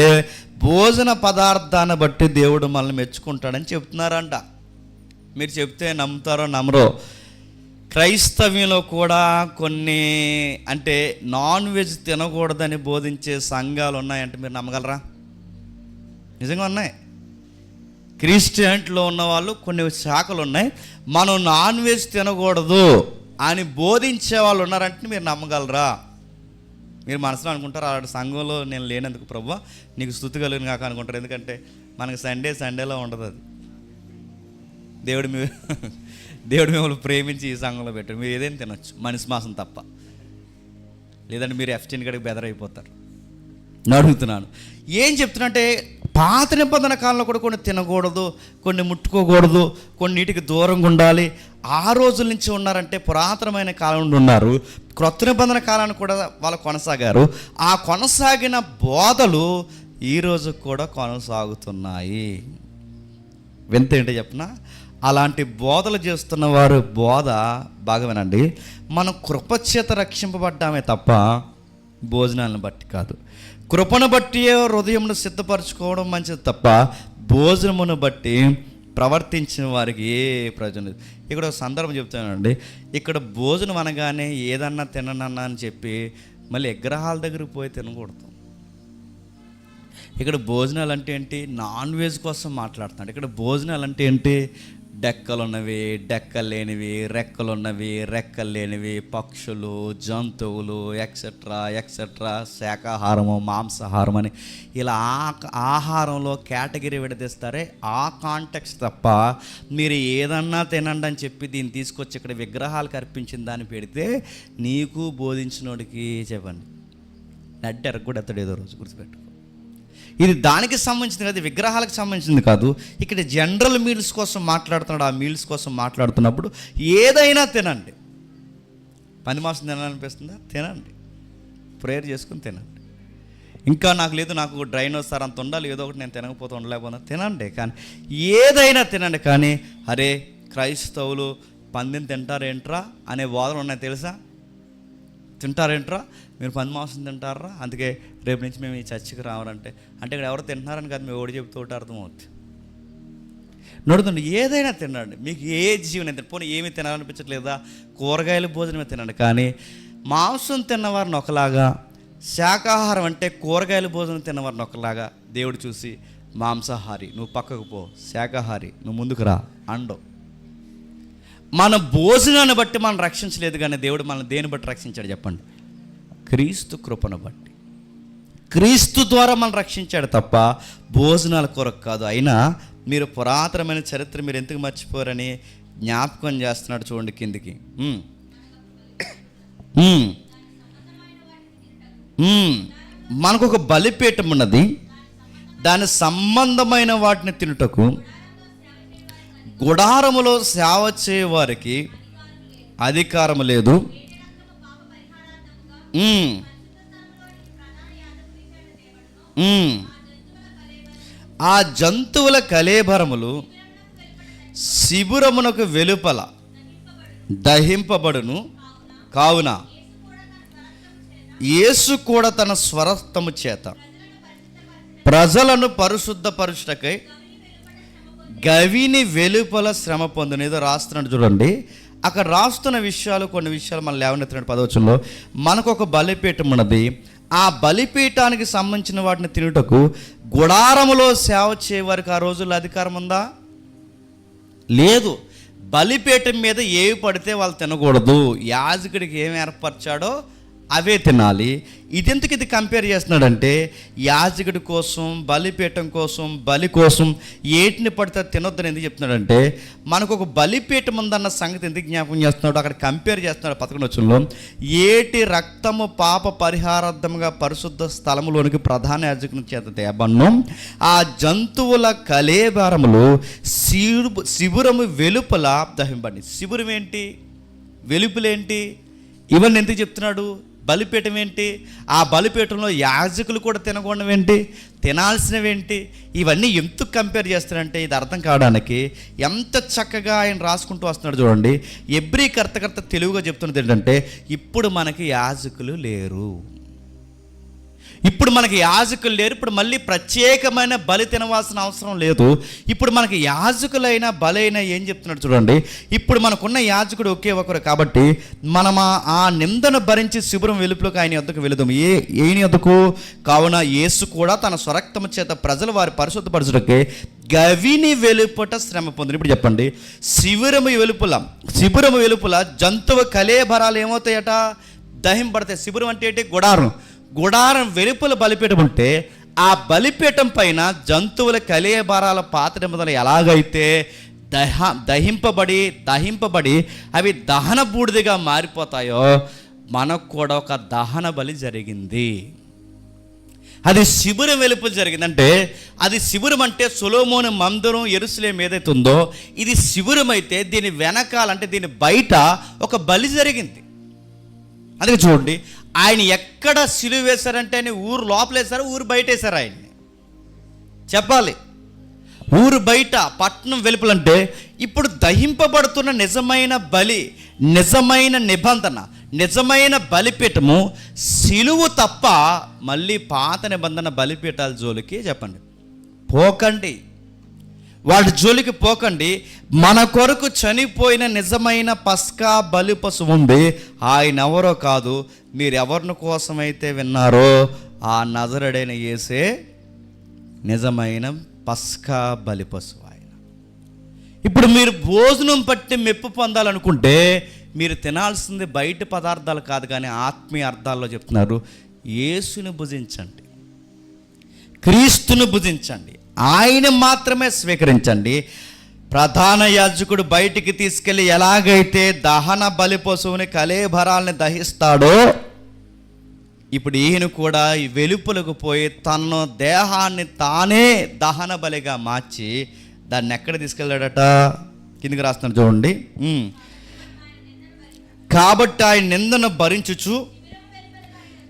భోజన పదార్థాన్ని బట్టి దేవుడు మనల్ని మెచ్చుకుంటాడని చెప్తున్నారంట. మీరు చెప్తే నమ్ముతారో నమ్మరో, క్రైస్తవ్యంలో కూడా కొన్ని అంటే నాన్ వెజ్ తినకూడదని బోధించే సంఘాలు ఉన్నాయంటే మీరు నమ్మగలరా? నిజంగా ఉన్నాయి. క్రిస్టియన్లో ఉన్న వాళ్ళు కొన్ని శాఖలు ఉన్నాయి, మనం నాన్ వెజ్ తినకూడదు అని బోధించే వాళ్ళు ఉన్నారంటే మీరు నమ్మగలరా? మీరు మనసులో అనుకుంటారు, అలాంటి సంఘంలో నేను లేనందుకు ప్రభువా నీకు స్తుతి కలుగును కాక అనుకుంటారు. ఎందుకంటే మనకి సండేలో ఉండదు అది. దేవుడు మిమ్మల్ని ప్రేమించి ఈ సంఘంలో పెట్టాడు. మీరు ఏదైనా తినొచ్చు, మనిషి మాసం తప్ప. లేదంటే మీరు ఎఫ్టీన్ గడికి బెదరైపోతారు. అడుగుతున్నాను, ఏం చెప్తున్నంటే, పాత నిబంధన కాలంలో కూడా కొన్ని తినకూడదు, కొన్ని ముట్టుకోకూడదు, కొన్నిటికి దూరంగా ఉండాలి. ఆ రోజుల నుంచి ఉన్నారంటే పురాతనమైన కాలం నుండి ఉన్నారు. క్రొత్త నిబంధన కాలాన్ని కూడా వాళ్ళు కొనసాగారు. ఆ కొనసాగిన బోధలు ఈరోజు కూడా కొనసాగుతున్నాయి. వింత ఏంటో చెప్పనా? అలాంటి బోధలు చేస్తున్న వారు బోధ బాగా వినండి, మనం కృపచేత రక్షింపబడ్డామే తప్ప భోజనాలను బట్టి కాదు. కృపను బట్టి హృదయమును సిద్ధపరచుకోవడం మంచిది తప్ప భోజనమును బట్టి ప్రవర్తించిన వారికి ఏ ప్రయోజనం లేదు. ఇక్కడ ఒక సందర్భం చెప్తానండి. ఇక్కడ భోజనం అనగానే ఏదన్నా తిననన్నా అని చెప్పి మళ్ళీ విగ్రహాల దగ్గరికి పోయి తినకూడదు. ఇక్కడ భోజనాలు అంటే ఏంటి? నాన్ వెజ్ కోసం మాట్లాడుతున్నాడు. ఇక్కడ భోజనాలు అంటే ఏంటి? డెక్కలు ఉన్నవి, డెక్కలు లేనివి, రెక్కలు ఉన్నవి, రెక్కలు లేనివి, పక్షులు, జంతువులు, ఎక్సెట్రా శాకాహారము, మాంసాహారం అని ఇలా ఆహారంలో కేటగిరీ విడదీస్తారే, ఆ కాంటెక్స్ట్ తప్ప మీరు ఏదన్నా తినండి అని చెప్పి దీన్ని తీసుకొచ్చి ఇక్కడ విగ్రహాలకు అర్పించిన దాన్ని పెడితే నీకు బోధించినోడికి చెప్పండి నడ్డెరకు కూడా ఎత్తడు ఏదో రోజు. గుర్తుపెట్టుకో, ఇది దానికి సంబంధించింది కాదు, విగ్రహాలకు సంబంధించింది కాదు. ఇక్కడ జనరల్ మీల్స్ కోసం మాట్లాడుతున్నాడు. ఆ మీల్స్ కోసం మాట్లాడుతున్నప్పుడు ఏదైనా తినండి. పని మాసం తినాలనిపిస్తుందా? తినండి. ప్రేయర్ చేసుకుని తినండి. ఇంకా నాకు లేదు, నాకు డ్రైన్ వస్తారు అంత ఉండాలి, ఏదో ఒకటి నేను తినకపోతే ఉండలేకపోతే తినండి. కానీ ఏదైనా తినండి. కానీ అరే క్రైస్తవులు పందిని తింటారేంట్రా అనే వాదనలు ఉన్నాయి తెలుసా? తింటారేంట్రా మీరు పంది మాంసం తింటారా, అందుకే రేపు నుంచి మేము ఈ చర్చికి రావాలంటే అంటే ఇక్కడ ఎవరు తింటున్నారని కాదు, మేము ఓడి చెప్తూ అర్థమవుతుంది. నడుతుండే ఏదైనా తినండి, మీకు ఏ జీవనం తిన పోనీ ఏమీ తినాలనిపించట్లేదా? కూరగాయల భోజనమే తినండి. కానీ మాంసం తిన్నవారిని ఒకలాగా, శాకాహారం అంటే కూరగాయల భోజనం తిన్నవారిని ఒకలాగా దేవుడు చూసి మాంసాహారి నువ్వు పక్కకు పో, శాకాహారి నువ్వు ముందుకు రా అండవు. మన భోజనాన్ని బట్టి మనం రక్షించలేదు, కానీ దేవుడు మనల్ని దేని బట్టి రక్షించాడు చెప్పండి? క్రీస్తు కృపను బట్టి. క్రీస్తు ద్వారా మనం రక్షించాడు తప్ప భోజనాల కొరకు కాదు. అయినా మీరు పురాతనమైన చరిత్ర మీరు ఎందుకు మర్చిపోరని జ్ఞాపకం చేస్తున్నాడు. చూడండి కిందికి. మనకు ఒక బలిపీఠం ఉన్నది, దాని సంబంధమైన వాటిని తినుటకు గుడారములో సేవ చేయవారికి అధికారం లేదు. ఆ జంతువుల కళేబరములు శిబిరమునకు వెలుపల దహింపబడును. కావున యేసు కూడా తన స్వరక్తము చేత ప్రజలను పరిశుద్ధపరుచుటకై గవిని వెలుపల శ్రమ పొందును. ఏదో రాస్తున్నాడు చూడండి. అక్కడ రాస్తున్న విషయాలు, కొన్ని విషయాలు మనం లేవనెత్తినట్టు 10వ వచనంలో మనకు ఒక బలిపీఠం ఉన్నది. ఆ బలిపీఠానికి సంబంధించిన వాటిని తినుటకు గుడారములో సేవ చేయవారికి ఆ రోజుల్లో అధికారం ఉందా? లేదు. బలిపీఠం మీద ఏవి పడితే వాళ్ళు తినకూడదు. యాజకుడికి ఏమి ఏర్పరిచాడో అవే తినాలి. ఇదెందుకు ఇది కంపేర్ చేస్తున్నాడంటే, యాజకుడి కోసం, బలిపీఠం కోసం, బలి కోసం ఏటిని పడితే తినొద్దని ఎందుకు చెప్తున్నాడంటే, మనకు ఒక బలిపీఠం ఉందన్న సంగతి ఎందుకు జ్ఞాపకం చేస్తున్నాడు? అక్కడ కంపేర్ చేస్తున్నాడు 11వ వచనంలో. ఏటి రక్తము పాప పరిహారార్థముగా పరిశుద్ధ స్థలములోనికి ప్రధాన యాజకుని చేత తేబడును. ఆ జంతువుల కళేబరములు శిబిరము వెలుపల దహింపబడి. శిబిరం ఏంటి? వెలుపులేంటి? ఇవన్నీ ఎందుకు చెప్తున్నాడు? బలిపీఠం ఏంటి? ఆ బలిపీఠంలో యాజకులు కూడా తినకూడవేంటి? తినాల్సినవేంటి? ఇవన్నీ ఎందుకు కంపేర్ చేస్తారంటే, ఇది అర్థం కావడానికి ఎంత చక్కగా ఆయన రాసుకుంటూ వస్తున్నాడు చూడండి. ఎబ్రీ కర్త తెలుగుగా చెప్తున్నది ఏంటంటే, ఇప్పుడు మనకి యాజకులు లేరు. ఇప్పుడు మనకి యాజకులు లేరు. ఇప్పుడు మళ్ళీ ప్రత్యేకమైన బలి తినవలసిన అవసరం లేదు. ఇప్పుడు మనకి యాజకులైన బలైనా ఏం చెప్తున్నాడు చూడండి. ఇప్పుడు మనకున్న యాజకుడు ఒకే ఒకరు కాబట్టి మనం ఆ నిందను భరించి శిబిరం వెలుపులోకి ఆయన యొద్దకు వెళుదాం. ఏని యొద్దకు? కావున యేసు కూడా తన స్వరక్తము చేత ప్రజలు వారి పరిశుద్ధపరచుటకే గవిని వెలుపట శ్రమ పొందిన. ఇప్పుడు చెప్పండి, శిబిరము వెలుపుల జంతువు కళేబరాలు ఏమవుతాయట? దహింపడతాయి. శిబిరం అంటే ఏంటి? గుడారం వెలుపల బలిపీఠం ఉంటే, ఆ బలిపీఠం పైన జంతువుల కళేబరాల పాత నిబంధనలు ఎలాగైతే దహింపబడి అవి దహన బూడిదగా మారిపోతాయో, మనకు కూడా ఒక దహన బలి జరిగింది. అది శిబిరం వెలుపల జరిగిందంటే, అది శిబిరం అంటే సొలొమోను మందిరం యెరూషలేము ఏదైతే ఉందో, ఇది శిబిరం అయితే దీని వెనకాలంటే దీని బయట ఒక బలి జరిగింది. అందుకే చూడండి, ఆయన ఎక్కడ సిలువ వేశారంటే ఆయన ఊరు లోపల వేశారు, ఊరు బయట వేశారు ఆయన్ని. చెప్పాలి, ఊరు బయట పట్టణం వెలుపలంటే ఇప్పుడు దహింపబడుతున్న నిజమైన బలి, నిజమైన నిబంధన, నిజమైన బలిపీఠము సిలువ తప్ప మళ్ళీ పాత నిబంధన బలిపీఠాల జోలికి చెప్పండి పోకండి. వాడి జోలికి పోకండి. మన కొరకు చనిపోయిన నిజమైన పస్కా బలి పశువు ఉంది. ఆయన ఎవరో కాదు, మీరు ఎవరిని కోసమైతే విన్నారో ఆ నజరుడైన యేసే నిజమైన పస్కా బలి పశువు ఆయన. ఇప్పుడు మీరు భోజనం పట్టి మెప్పు పొందాలనుకుంటే మీరు తినాల్సింది బయట పదార్థాలు కాదు, కానీ ఆత్మీయ అర్థాల్లో చెప్తున్నారు. యేసుని భుజించండి, క్రీస్తుని భుజించండి, ఆయన మాత్రమే స్వీకరించండి. ప్రధాన యాజకుడు బయటికి తీసుకెళ్ళి ఎలాగైతే దహన బలి పశువుని కళేబరాల్ని దహిస్తాడో, ఇప్పుడు ఈయన కూడా ఈ వెలుపులకు పోయి తన దేహాన్ని తానే దహన బలిగా మార్చి దాన్ని ఎక్కడ తీసుకెళ్ళాడట? కిందికి రాస్తున్నాడు చూడండి. కాబట్టి ఆయన నిందను భరించుచు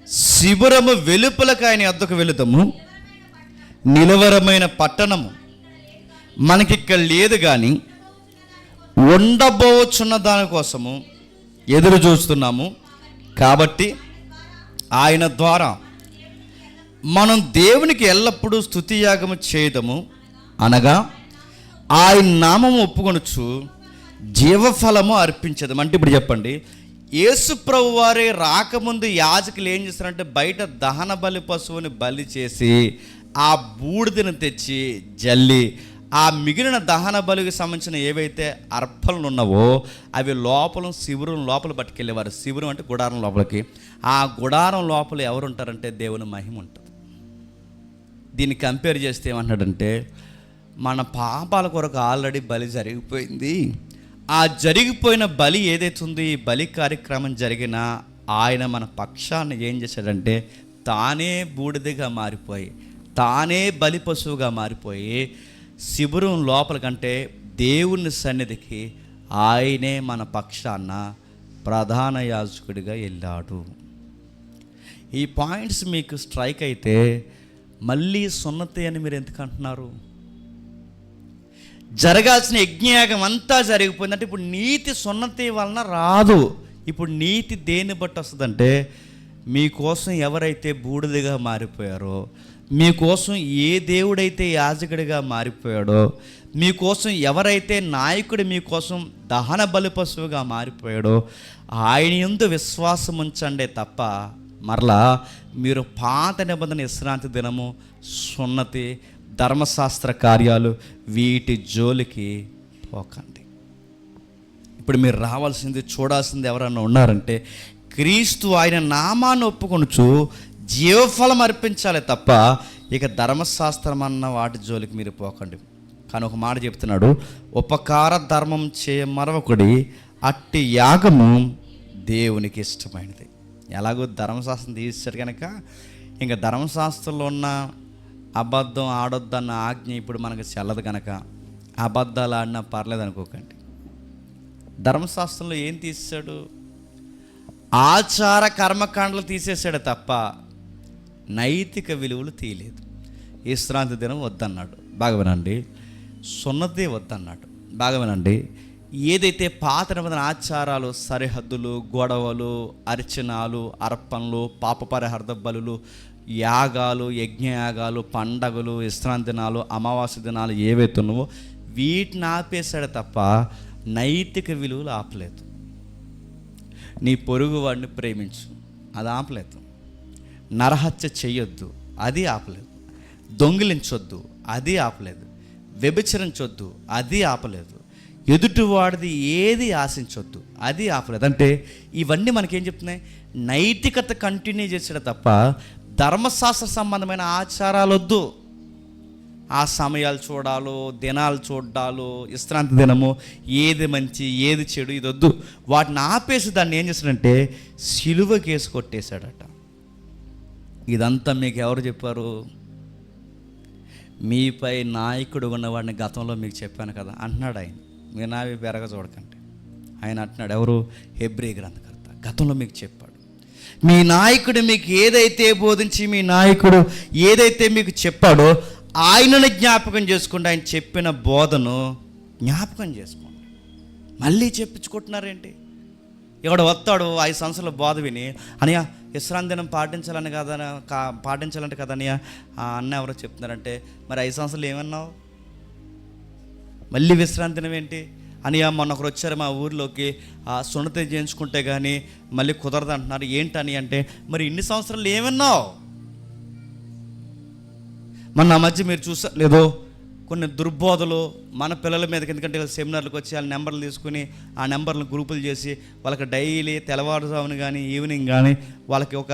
శిబిరము వెలుపలకు ఆయన వద్దకు వెళుతాము. నిలవరమైన పట్టణము మనకిక్కడ లేదు, కానీ ఉండబోచున్న దానికోసము ఎదురు చూస్తున్నాము. కాబట్టి ఆయన ద్వారా మనం దేవునికి ఎల్లప్పుడూ స్తుతియాగము చేయదము, అనగా ఆయన నామము ఒప్పుకొనుచు జీవఫలము అర్పించదము. అంటే ఇప్పుడు చెప్పండి, యేసు ప్రభు వారే రాకముందు యాజకులు ఏం చేస్తారంటే బయట దహన బలి పశువుని బలి చేసి ఆ బూడిదను తెచ్చి జల్లి ఆ మిగిలిన దహన బలికి సంబంధించిన ఏవైతే అర్పణలు ఉన్నావో అవి శిబిరం లోపల పట్టుకెళ్ళేవారు. శిబిరం అంటే గుడారం లోపలికి. ఆ గుడారం లోపల ఎవరు ఉంటారంటే దేవుని మహిమ ఉంటుంది. దీన్ని కంపేర్ చేస్తే ఏమంటాడంటే, మన పాపాల కొరకు ఆల్రెడీ బలి జరిగిపోయింది. ఆ జరిగిపోయిన బలి ఏదైతే ఉంది, ఈ బలి కార్యక్రమం జరిగిన ఆయన మన పక్షాన్ని ఏం చేశాడంటే తానే బూడిదగా మారిపోయి, తానే బలి పశువుగా మారిపోయి శిబిరం లోపల కంటే దేవుని సన్నిధికి ఆయనే మన పక్షాన ప్రధాన యాజకుడిగా వెళ్ళాడు. ఈ పాయింట్స్ మీకు స్ట్రైక్ అయితే మళ్ళీ సున్నతి అని మీరు ఎందుకు అంటున్నారు? జరగాల్సిన యజ్ఞయాగం అంతా జరిగిపోయిందంటే ఇప్పుడు నీతి సున్నతి వలన రాదు. ఇప్పుడు నీతి దేన్ని బట్టి వస్తుందంటే, మీకోసం ఎవరైతే బూడిదగా మారిపోయారో, మీకోసం ఏ దేవుడైతే యాజకుడిగా మారిపోయాడో, మీకోసం ఎవరైతే నాయకుడు మీకోసం దహన బలి పశువుగా మారిపోయాడో ఆయన యందు విశ్వాసం ఉంచండి తప్ప మరలా మీరు పాత నిబంధన విశ్రాంతి దినము, సున్నతి, ధర్మశాస్త్ర కార్యాలు వీటి జోలికి పోకండి. ఇప్పుడు మీరు రావాల్సింది, చూడాల్సింది ఎవరన్నా ఉన్నారంటే క్రీస్తు ఆయన నామాన్ని ఒప్పుకొనుచు జీవఫలం అర్పించాలి తప్ప ఇక ధర్మశాస్త్రం అన్న వాటి జోలికి మీరు పోకండి. కానీ ఒక మాట చెప్తున్నాడు, ఉపకార ధర్మం చేయ మరొకడి అట్టి యాగము దేవునికి ఇష్టమైనది. ఎలాగో ధర్మశాస్త్రం తీసాడు కనుక ఇంకా ధర్మశాస్త్రంలో ఉన్న అబద్ధం ఆడొద్దన్న ఆజ్ఞ ఇప్పుడు మనకు చెల్లదు కనుక అబద్ధాలు ఆడినా పర్లేదు అనుకోకండి. ధర్మశాస్త్రంలో ఏం తీసాడు? ఆచార కర్మకాండలు తీసేసాడు తప్ప నైతిక విలువలు తీయలేదు. విశ్రాంతి దినం వద్దన్నాడు, బాగా వినండి. సున్నతి వద్దన్నాడు, బాగా వినండి. ఏదైతే పాత నిబంధన ఆచారాలు, సరిహద్దులు, గొడవలు, అర్చనాలు, అర్పణలు, పాప పరిహార బలులు, యాగాలు, యజ్ఞయాగాలు, పండగలు, విశ్రాంతి దినాలు, అమావాస్య దినాలు ఏవైతే ఉన్నావో వీటిని ఆపేశాడు తప్ప నైతిక విలువలు ఆపలేదు. నీ పొరుగు వాడిని ప్రేమించు, అది ఆపలేదు. నరహత్య చెయ్యొద్దు, అది ఆపలేదు. దొంగిలించొద్దు, అది ఆపలేదు. వ్యభిచరించొద్దు, అది ఆపలేదు. ఎదుటివాడిది ఏది ఆశించొద్దు, అది ఆపలేదు. అంటే ఇవన్నీ మనకేం చెప్తున్నాయి? నైతికత కంటిన్యూ చేసాడు తప్ప ధర్మశాస్త్ర సంబంధమైన ఆచారాలు వద్దు. ఆ సమయాలు చూడాలో, దినాలు చూడాలో, విశ్రాంతి దినము, ఏది మంచి ఏది చెడు ఇది వద్దు. వాటిని ఆపేసి దాన్ని ఏం చేశాడంటే సిలువ కేసు కొట్టేశాడట. ఇదంతా మీకు ఎవరు చెప్పారు? మీపై నాయకుడు ఉన్నవాడిని గతంలో మీకు చెప్పాను కదా అంటున్నాడు ఆయన. మీరు నావి పెరగ చూడకండి. ఆయన అంటున్నాడు, ఎవరు? హెబ్రీ గ్రంథకర్త గతంలో మీకు చెప్పాడు. మీ నాయకుడు మీకు ఏదైతే బోధించి, మీ నాయకుడు ఏదైతే మీకు చెప్పాడో ఆయనను జ్ఞాపకం చేసుకోండి. ఆయన చెప్పిన బోధను జ్ఞాపకం చేసుకోండి. మళ్ళీ చెప్పించుకుంటున్నారేంటి? ఇక్కడ వస్తాడు 5 సంవత్సరాల బోధ విని, అనియా విశ్రాంతి దినం పాటించాలని కదా, పాటించాలంటే కదా అనియా అన్న ఎవరో చెప్తున్నారంటే, మరి 5 సంవత్సరాలు ఏమన్నావు? మళ్ళీ విశ్రాంతి దినం ఏంటి? అనియా మొన్న ఒకరు వచ్చారు మా ఊరిలోకి, సున్నతి చేయించుకుంటే కానీ మళ్ళీ కుదరదు అంటున్నారు. ఏంటని అంటే, మరి ఇన్ని సంవత్సరాలు ఏమన్నావు? మొన్న మధ్య మీరు చూసారు లేదో కొన్ని దుర్బోధలు మన పిల్లల మీదకి, ఎందుకంటే సెమినార్లకు వచ్చి వాళ్ళ నెంబర్లు తీసుకుని ఆ నెంబర్లను గ్రూపులు చేసి వాళ్ళకి డైలీ తెల్లవారుజామున కానీ ఈవినింగ్ కానీ వాళ్ళకి ఒక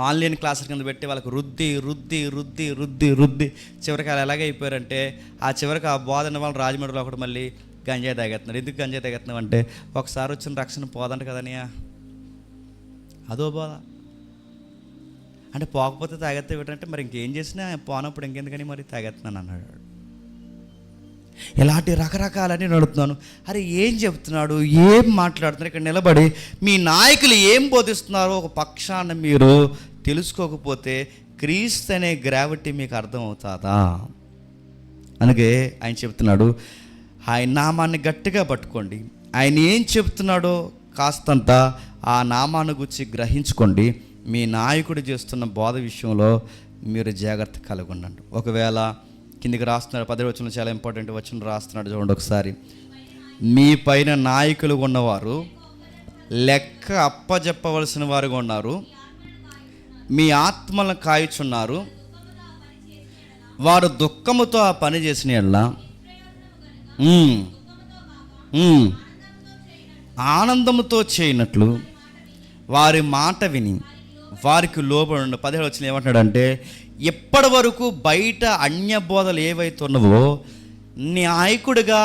ఆన్లైన్ క్లాసుల కింద పెట్టి వాళ్ళకి రుద్ది రుద్ది రుద్ది రుద్ది రుద్ది చివరికి వాళ్ళు ఎలాగ అయిపోయారంటే ఆ చివరికి ఆ బోధన వాళ్ళు రాజమండ్రిలో ఒకటి మళ్ళీ గంజాయి తాగెత్తున్నారు. ఎందుకు గంజాయి తాగెత్తున్నాం అంటే ఒకసారి వచ్చిన రక్షణ పోదంట కదనియా, అదో బోధ. అంటే పోకపోతే తాగెత్తే ఏంటంటే మరి ఇంకేం చేసినా పోనప్పుడు ఇంకెందుకని మరి తాగెత్తున్నాను అన్నాడు. ఇలాంటి రకరకాలని నడుపుతున్నాను. అరే ఏం చెప్తున్నాడు, ఏం మాట్లాడుతున్నారు? ఇక్కడ నిలబడి మీ నాయకులు ఏం బోధిస్తున్నారో ఒక పక్షాన మీరు తెలుసుకోకపోతే క్రీస్తు అనే గ్రావిటీ మీకు అర్థమవుతుందా? అందుకే ఆయన చెప్తున్నాడు, ఆయన నామాన్ని గట్టిగా పట్టుకోండి. ఆయన ఏం చెప్తున్నాడో కాస్తంత ఆ నామాన్ని గురించి గ్రహించుకోండి. మీ నాయకుడు చేస్తున్న బోధ విషయంలో మీరు జాగ్రత్త కలిగి ఉండండి. ఒకవేళ కిందికి రాస్తున్నాడు 10వ వచనంలో, చాలా ఇంపార్టెంట్ వచనం రాస్తున్నాడు చూడండి ఒకసారి. మీ పైన నాయకులు ఉన్నవారు లెక్క అప్పజెప్పవలసిన వారుగా ఉన్నారు, మీ ఆత్మలను కాయుచున్నారు, వారు దుఃఖముతో ఆ పని చేసిన యెడల ఆనందముతో చేయనట్లు వారి మాట విని వారికి లోబడి ఉండ. 17 వచ్చిన ఏమంటున్నాడంటే, ఎప్పటి వరకు బయట అన్య బోధలు ఏవైతే ఉన్నావో నాయకుడిగా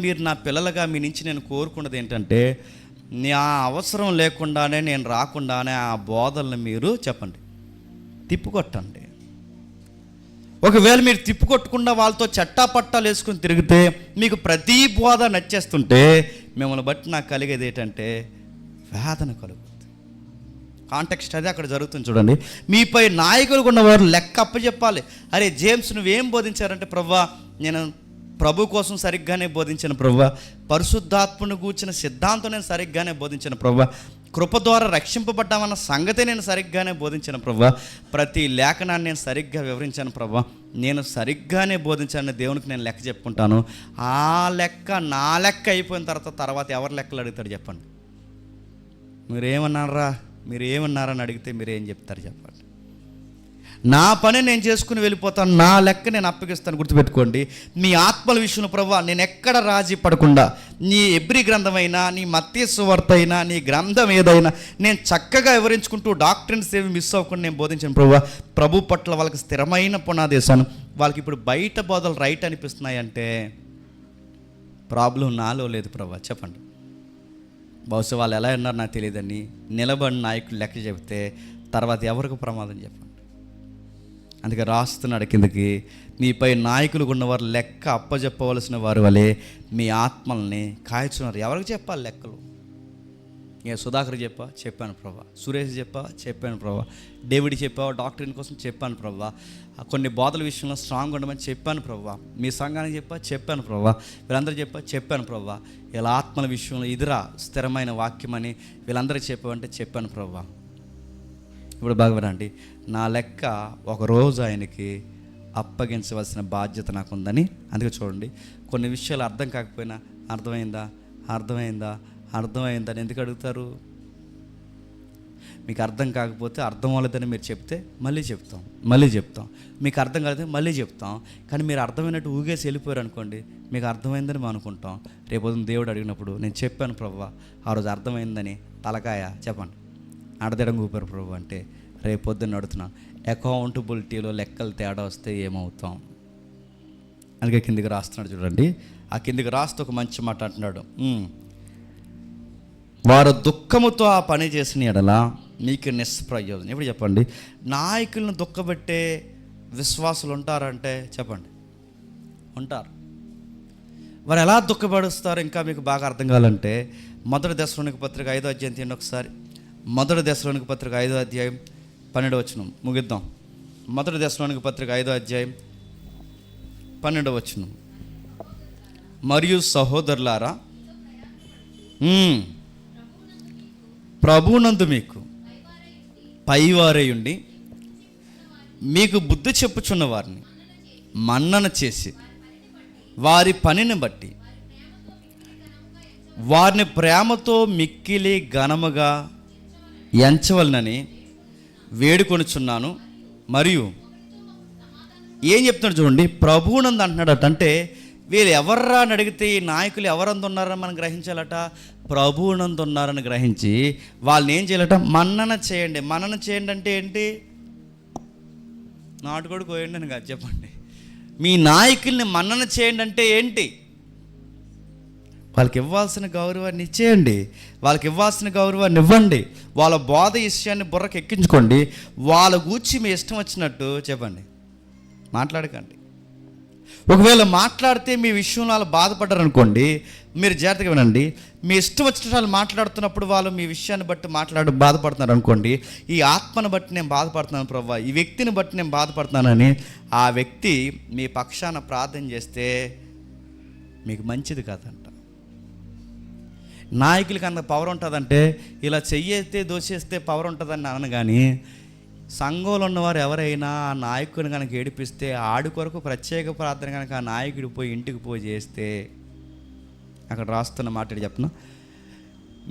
మీరు నా పిల్లలుగా మీ నుంచి నేను కోరుకున్నది ఏంటంటే, నా అవసరం లేకుండానే నేను రాకుండానే ఆ బోధలను మీరు చెప్పండి, తిప్పుకొట్టండి. ఒకవేళ మీరు తిప్పుకొట్టకుండా వాళ్ళతో చట్టాపట్టాలు వేసుకుని తిరిగితే, మీకు ప్రతి బోధ నచ్చేస్తుంటే మిమ్మల్ని బట్టి నాకు కలిగేది ఏంటంటే వేదన కలుగుతుంది. కాంటెక్స్ట్ అదే అక్కడ జరుగుతుంది చూడండి. మీపై నాయకులు ఉన్నవారు లెక్క అప్పచెప్పాలి. అరే జేమ్స్ నువ్వేం బోధించారంటే, ప్రవ్వా నేను ప్రభు కోసం సరిగ్గానే బోధించిన ప్రవ్వా, పరిశుద్ధాత్మను గూర్చిన సిద్ధాంతం నేను సరిగ్గానే బోధించిన ప్రవ్వా, కృప ద్వారా రక్షింపబడ్డామన్న సంగతి నేను సరిగ్గానే బోధించిన ప్రవ్వా, ప్రతి లేఖనాన్ని నేను సరిగ్గా వివరించాను ప్రవ్వా, నేను సరిగ్గానే బోధించాను దేవునికి నేను లెక్క చెప్పుకుంటాను. ఆ లెక్క నా లెక్క అయిపోయిన తర్వాత ఎవరి లెక్కలు అడుగుతాడు చెప్పండి? మీరేమన్నారని అడిగితే మీరేం చెప్తారు చెప్పండి? నా పని నేను చేసుకుని వెళ్ళిపోతాను, నా లెక్క నేను అప్పగిస్తాను. గుర్తుపెట్టుకోండి, మీ ఆత్మల విషయంలో ప్రభువా నేను ఎక్కడ రాజీ పడకుండా, నీ ఎబ్రీ గ్రంథమైనా, నీ మత్తయి సువార్త అయినా, నీ గ్రంథం ఏదైనా నేను చక్కగా వివరించుకుంటూ డాక్టరీన్స్ ఏమి మిస్ అవ్వకుండా నేను బోధించాను ప్రభువా. ప్రభు పట్ల వాళ్ళకి స్థిరమైన పునాదేశాను. వాళ్ళకి ఇప్పుడు బయట బోధలు రైట్ అనిపిస్తున్నాయంటే ప్రాబ్లం నాలో లేదు ప్రభువా. చెప్పండి, బహుశా వాళ్ళు ఎలా ఉన్నారు నాకు తెలియదని నిలబడిన నాయకులు లెక్క చెబితే తర్వాత ఎవరికి ప్రమాదం చెప్పండి? అందుకే రాస్తున్నాడు కిందకి, మీపై నాయకులు ఉన్నవారు లెక్క అప్పచెప్పవలసిన వారి వలె మీ ఆత్మల్ని కాయచున్నారు. ఎవరికి చెప్పాలి లెక్కలు? సుధాకర్ చెప్పాను ప్రభా, సురేష్ చెప్పాను ప్రభా, డేవిడ్ చెప్పావా డాక్టరీన్ కోసం చెప్పాను ప్రభా, కొన్ని బోధల విషయంలో స్ట్రాంగ్ ఉండమని చెప్పాను ప్రభా, మీ సంఘానికి చెప్పాను ప్రభా, వీళ్ళందరూ చెప్పాను ప్రభా, వీళ్ళ ఆత్మల విషయంలో ఇదిరా స్థిరమైన వాక్యం అని వీళ్ళందరూ చెప్పాను ప్రభా. ఇప్పుడు బాగా వినండి, నా లెక్క ఒకరోజు ఆయనకి అప్పగించవలసిన బాధ్యత నాకు ఉందని. అందుకే చూడండి, కొన్ని విషయాలు అర్థం కాకపోయినా అర్థమైందని ఎందుకు అడుగుతారు? మీకు అర్థం కాకపోతే అర్థం అవ్వలేదని మీరు చెప్తే మళ్ళీ చెప్తాం, మీకు అర్థం కాలేదు మళ్ళీ చెప్తాం. కానీ మీరు అర్థమైనట్టు ఊగేసి వెళ్ళిపోయారు అనుకోండి, మీకు అర్థమైందని మేము అనుకుంటాం. రేపొద్దున దేవుడు అడిగినప్పుడు నేను చెప్పాను ప్రభువా ఆ రోజు అర్థమైందని, తలకాయ చెప్పండి అడదడం ఊపారు ప్రభు అంటే, రేపొద్దున అడుగుతున్నాను అకౌంటబిలిటీలో లెక్కలు తేడా వస్తే ఏమవుతాం? అందుకే కిందికి రాస్తున్నాడు చూడండి. ఆ కిందికి రాస్తూ ఒక మంచి మాట అంటున్నాడు, వారు దుఃఖముతో ఆ పని చేసిన యెడల మీకు నిష్ప్రయోజనం. ఇప్పుడు చెప్పండి, నాయకులను దుఃఖపెట్టే విశ్వాసులు ఉంటారంటే చెప్పండి, ఉంటారు. వారు ఎలా దుఃఖపడుస్తారు ఇంకా మీకు బాగా అర్థం కావాలంటే, 1 దశలోనిక పత్రిక 5వ అధ్యాయం తీయండి ఒకసారి. 1 దశలోనిక పత్రిక 5వ అధ్యాయం 12వ వచనం ముగిద్దాం. 1 దశలోనిక పత్రిక 5వ అధ్యాయం 12వ వచనం. మరియు సహోదరులారా, ప్రభువునందు మీకు పైవారై ఉండి మీకు బుద్ధి చెప్పుచున్న వారిని మన్నన చేసి వారి పనిని బట్టి వారిని ప్రేమతో మిక్కిలి ఘనముగా ఎంచవలనని వేడుకొనుచున్నాను. మరియు ఏం చెప్తున్నాడు చూడండి, ప్రభువునందు అంటున్నాడట. అంటే వీళ్ళు ఎవర్రా అని అడిగితే ఈ నాయకులు ఎవరందు ఉన్నారని మనం గ్రహించాలట, ప్రభువునందు ఉన్నారని గ్రహించి వాళ్ళని ఏం చేయాలట, మన్నన చేయండి అంటే ఏంటి? నాటుకోడు కోయండి అని కాదు, చెప్పండి. మీ నాయకుల్ని మన్నన చేయండి అంటే ఏంటి? వాళ్ళకి ఇవ్వాల్సిన గౌరవాన్ని ఇచ్చేయండి, వాళ్ళకి ఇవ్వాల్సిన గౌరవాన్ని ఇవ్వండి, వాళ్ళ బోధ విషయాన్ని బుర్రకు ఎక్కించుకోండి. వాళ్ళ గూర్చి మీ ఇష్టం వచ్చినట్టు చెప్పండి, మాట్లాడకండి. ఒకవేళ మాట్లాడితే మీ విషయంలో వాళ్ళు బాధపడ్డారు అనుకోండి, మీరు జాగ్రత్తగా వినండి. మీ ఇష్టం వచ్చినట్టు వాళ్ళు మాట్లాడుతున్నప్పుడు వాళ్ళు మీ విషయాన్ని బట్టి బాధపడుతున్నారు అనుకోండి, ఈ ఆత్మను బట్టి నేను బాధపడుతున్నాను ప్రభువా, ఈ వ్యక్తిని బట్టి నేను బాధపడుతున్నానని ఆ వ్యక్తి మీ పక్షాన ప్రార్థన చేస్తే మీకు మంచిది కాదంట. నాయకులకి అంత పవర్ ఉంటుందంటే, ఇలా చెయ్యేస్తే దోచేస్తే పవర్ ఉంటుందని అనను, కానీ సంఘంలో ఉన్నవారు ఎవరైనా ఆ నాయకుని కనుక ఏడిపిస్తే ఆడి కొరకు ప్రత్యేక ప్రార్థన కనుక ఆ నాయకుడు పోయి ఇంటికి పోయి చేస్తే, అక్కడ రాస్తున్న మాట చెప్పను,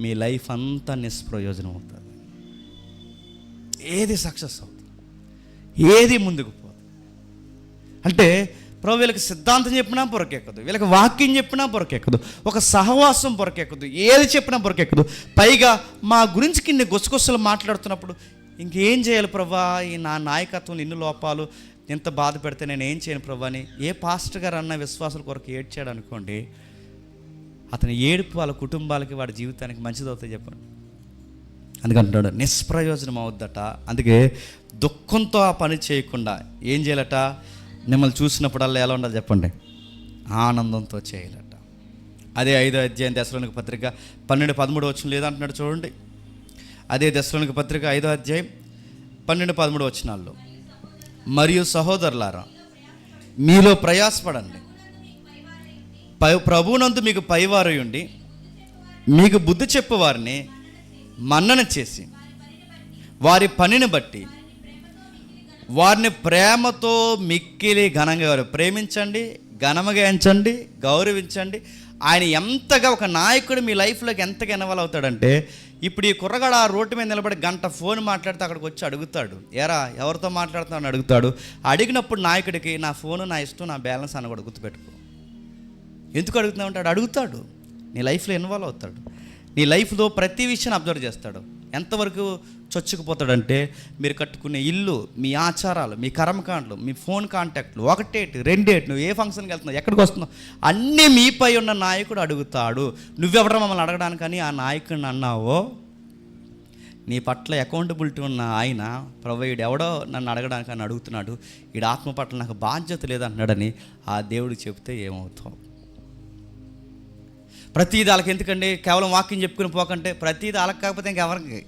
మీ లైఫ్ అంతా నిష్ప్రయోజనం అవుతుంది. ఏది సక్సెస్ అవుతుంది, ఏది ముందుకు పోదు. అంటే ప్రభు వీళ్ళకి సిద్ధాంతం చెప్పినా పొరకెక్కదు, వీళ్ళకి వాక్యం చెప్పినా పొరకెక్కదు, ఒక సహవాసం పొరకెక్కదు, ఏది చెప్పినా పొరకెక్కదు. పైగా మా గురించి కిన్ని గుసగుసలు మాట్లాడుతున్నప్పుడు ఇంకేం చేయాలి ప్రభా, ఈ నా నాయకత్వం ఇన్ని లోపాలు, ఎంత బాధ పెడితే నేను ఏం చేయను ప్రభా అని ఏ పాస్టర్ గారు అన్న విశ్వాసాల కొరకు ఏడ్చాడు అనుకోండి, అతని ఏడుపు వాళ్ళ కుటుంబాలకి వాడి జీవితానికి మంచిది అవుతాయి చెప్పండి. అందుకంటున్నాడు నిష్ప్రయోజనం అవుద్దట. అందుకే దుఃఖంతో ఆ పని చేయకుండా ఏం చేయాలట, మిమ్మల్ని చూసినప్పుడల్లా ఎలా ఉండాలి చెప్పండి, ఆనందంతో చేయాలట. అదే 5వ అధ్యాయం దశలోనిక పత్రిక 12-13 వచనం లేదంటున్నాడు చూడండి. అదే దశలోనిక పత్రిక 5వ అధ్యాయం 12-13 వచనాల్లో, మరియు సహోదరులారా మీలో ప్రయాసపడండి, ప్రభువునందు మీకు పైవారు ఉండి మీకు బుద్ధి చెప్పేవారిని మన్నన చేసి వారి పనిని బట్టి వారిని ప్రేమతో మిక్కిలి ఘనంగా ప్రేమించండి, ఘనముగా ఎంచండి, గౌరవించండి. ఆయన ఎంతగా ఒక నాయకుడు మీ లైఫ్లోకి ఎంతగా ఇన్వాల్వ్ అవుతాడంటే, ఇప్పుడు ఈ కుర్రగాడు ఆ రోడ్డు మీద నిలబడి గంట ఫోన్ మాట్లాడితే అక్కడికి వచ్చి అడుగుతాడు, ఎరా ఎవరితో మాట్లాడుతున్నావు అడుగుతాడు. అడిగినప్పుడు నాయకుడికి నా ఫోను నా ఇష్టం, నా బ్యాలెన్స్ అని కూడా గుర్తుపెట్టుకో. ఎందుకు అడుగుతున్నావు అంటాడు, అడుగుతాడు. నీ లైఫ్లో ఇన్వాల్వ్ అవుతాడు, నీ లైఫ్లో ప్రతి విషయాన్ని అబ్జర్వ్ చేస్తాడు. ఎంతవరకు చొచ్చుకుపోతాడంటే, మీరు కట్టుకునే ఇల్లు, మీ ఆచారాలు, మీ కర్మకాండలు, మీ ఫోన్ కాంటాక్ట్లు, 1 2 నువ్వు ఏ ఫంక్షన్కి వెళ్తున్నావు, ఎక్కడికి వస్తున్నావు, అన్నీ మీపై ఉన్న నాయకుడు అడుగుతాడు. నువ్వెవడో మమ్మల్ని అడగడానికని ఆ నాయకుడిని అన్నావో, నీ పట్ల అకౌంటబిలిటీ ఉన్న ఆయన ప్రభు వీడు ఎవడో నన్ను అడగడానికి అని అడుగుతున్నాడు, వీడు ఆత్మ పట్ల నాకు బాధ్యత లేదంటున్నాడని ఆ దేవుడికి చెప్తే ఏమవుతావు? ప్రతీది వాళ్ళకి ఎందుకండి, కేవలం వాక్యం చెప్పుకుని పోకంటే ప్రతీది వాళ్ళకి కాకపోతే ఇంకెవరికి,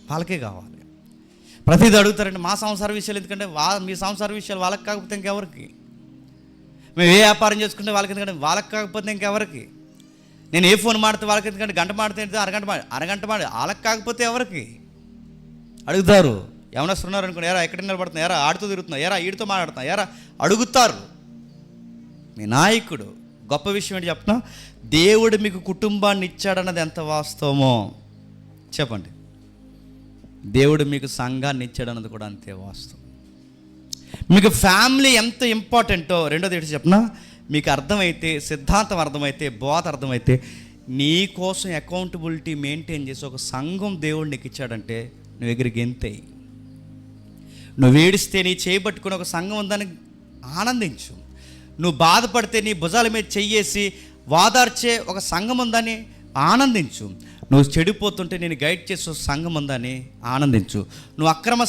వాళ్ళకే కావాలి. ప్రతిదీ అడుగుతారండి, మా సంసార విషయాలు ఎందుకంటే మీ సంసార విషయాలు వాళ్ళకి కాకపోతే ఇంకెవరికి, మేము ఏ వ్యాపారం చేసుకుంటే వాళ్ళకి ఎందుకంటే వాళ్ళకి కాకపోతే ఇంకెవరికి, నేను ఏ ఫోన్ మాడితే వాళ్ళకి ఎందుకంటే గంట మాడితే అరగంట మాడి వాళ్ళకి కాకపోతే ఎవరికి అడుగుతారు. ఏమన్నా వస్తున్నారు అనుకోండి, ఎరా ఎక్కడ నిలబడుతున్నా, ఎరా ఆడుతూ తిరుగుతున్నా, ఎరా ఈడితో మాట్లాడుతున్నా, ఎరా అడుగుతారు. మీ నాయకుడు గొప్ప విషయం ఏంటి చెప్తున్నా, దేవుడు మీకు కుటుంబాన్ని ఇచ్చాడన్నది ఎంత వాస్తవమో చెప్పండి, దేవుడు మీకు సంఘాన్ని ఇచ్చాడన్నది కూడా అంతే వాస్తవం. మీకు ఫ్యామిలీ ఎంత ఇంపార్టెంటో రెండోది ఏంటి చెప్పనా, మీకు అర్థమైతే, సిద్ధాంతం అర్థమైతే, బోధ అర్థమైతే, నీ కోసం అకౌంటబిలిటీ మెయింటైన్ చేసి ఒక సంఘం దేవుడు నీకు ఇచ్చాడంటే నువ్వు ఎగిరికి గెంతేయి. నువ్వు ఏడిస్తే నీ చేయబట్టుకుని ఒక సంఘం ఉందని ఆనందించు. నువ్వు బాధపడితే నీ భుజాల మీద చెయ్యేసి వాదార్చే ఒక సంఘం ఉందని ఆనందించు. నువ్వు చెడిపోతుంటే నేను గైడ్ చేసే సంఘం ఉందని ఆనందించు. నువ్వు అక్రమ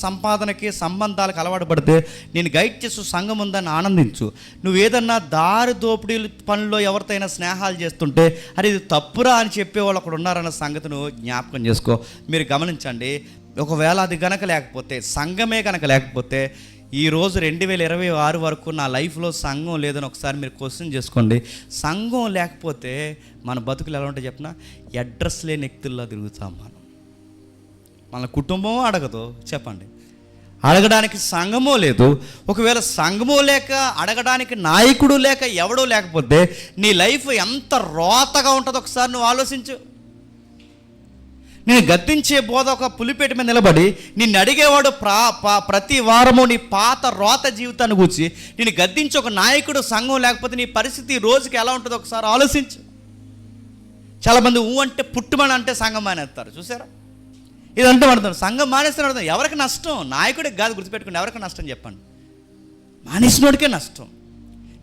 సంపాదనకి సంబంధాలకు అలవాటు పడితే నేను గైడ్ చేసే సంఘం ఉందని ఆనందించు. నువ్వు ఏదన్నా దారి దోపిడీ పనుల్లో ఎవరితోనైనా స్నేహాలు చేస్తుంటే అది ఇది తప్పురా అని చెప్పేవాళ్ళు అక్కడ ఉన్నారన్న సంగతి నువ్వు జ్ఞాపకం చేసుకో. మీరు గమనించండి, ఒకవేళ అది గనక లేకపోతే, సంఘమే కనుక లేకపోతే, ఈరోజు 2026 వరకు నా లైఫ్లో సంఘం లేదని ఒకసారి మీరు క్వశ్చన్ చేసుకోండి. సంఘం లేకపోతే మన బతుకులు ఎలా ఉంటాయి చెప్పిన, అడ్రస్ లేని వ్యక్తుల్లో తిరుగుతాం. మన కుటుంబం అడగదు చెప్పండి, అడగడానికి సంఘమో లేదు. ఒకవేళ సంఘమో లేక అడగడానికి నాయకుడు లేక ఎవడో లేకపోతే నీ లైఫ్ ఎంత రోతగా ఉంటుందో ఒకసారి నువ్వు ఆలోచించు. నేను గద్దించే బోధ ఒక పులిపేట మీద నిలబడి నిన్ను అడిగేవాడు ప్రతి వారము నీ పాత రోత జీవితాన్ని కూర్చి నేను గద్దించి ఒక నాయకుడు సంఘం లేకపోతే నీ పరిస్థితి రోజుకి ఎలా ఉంటుందో ఒకసారి ఆలోచించు. చాలామంది అంటే పుట్టుమని అంటే సంఘం మానేస్తారు, చూసారా? ఇదంటే పడుతుంది, సంఘం మానేస్తారు అర్థం. ఎవరికి నష్టం? నాయకుడికి కాదు, గుర్తుపెట్టుకోండి. ఎవరికి నష్టం చెప్పండి? మానేసినోడికే నష్టం.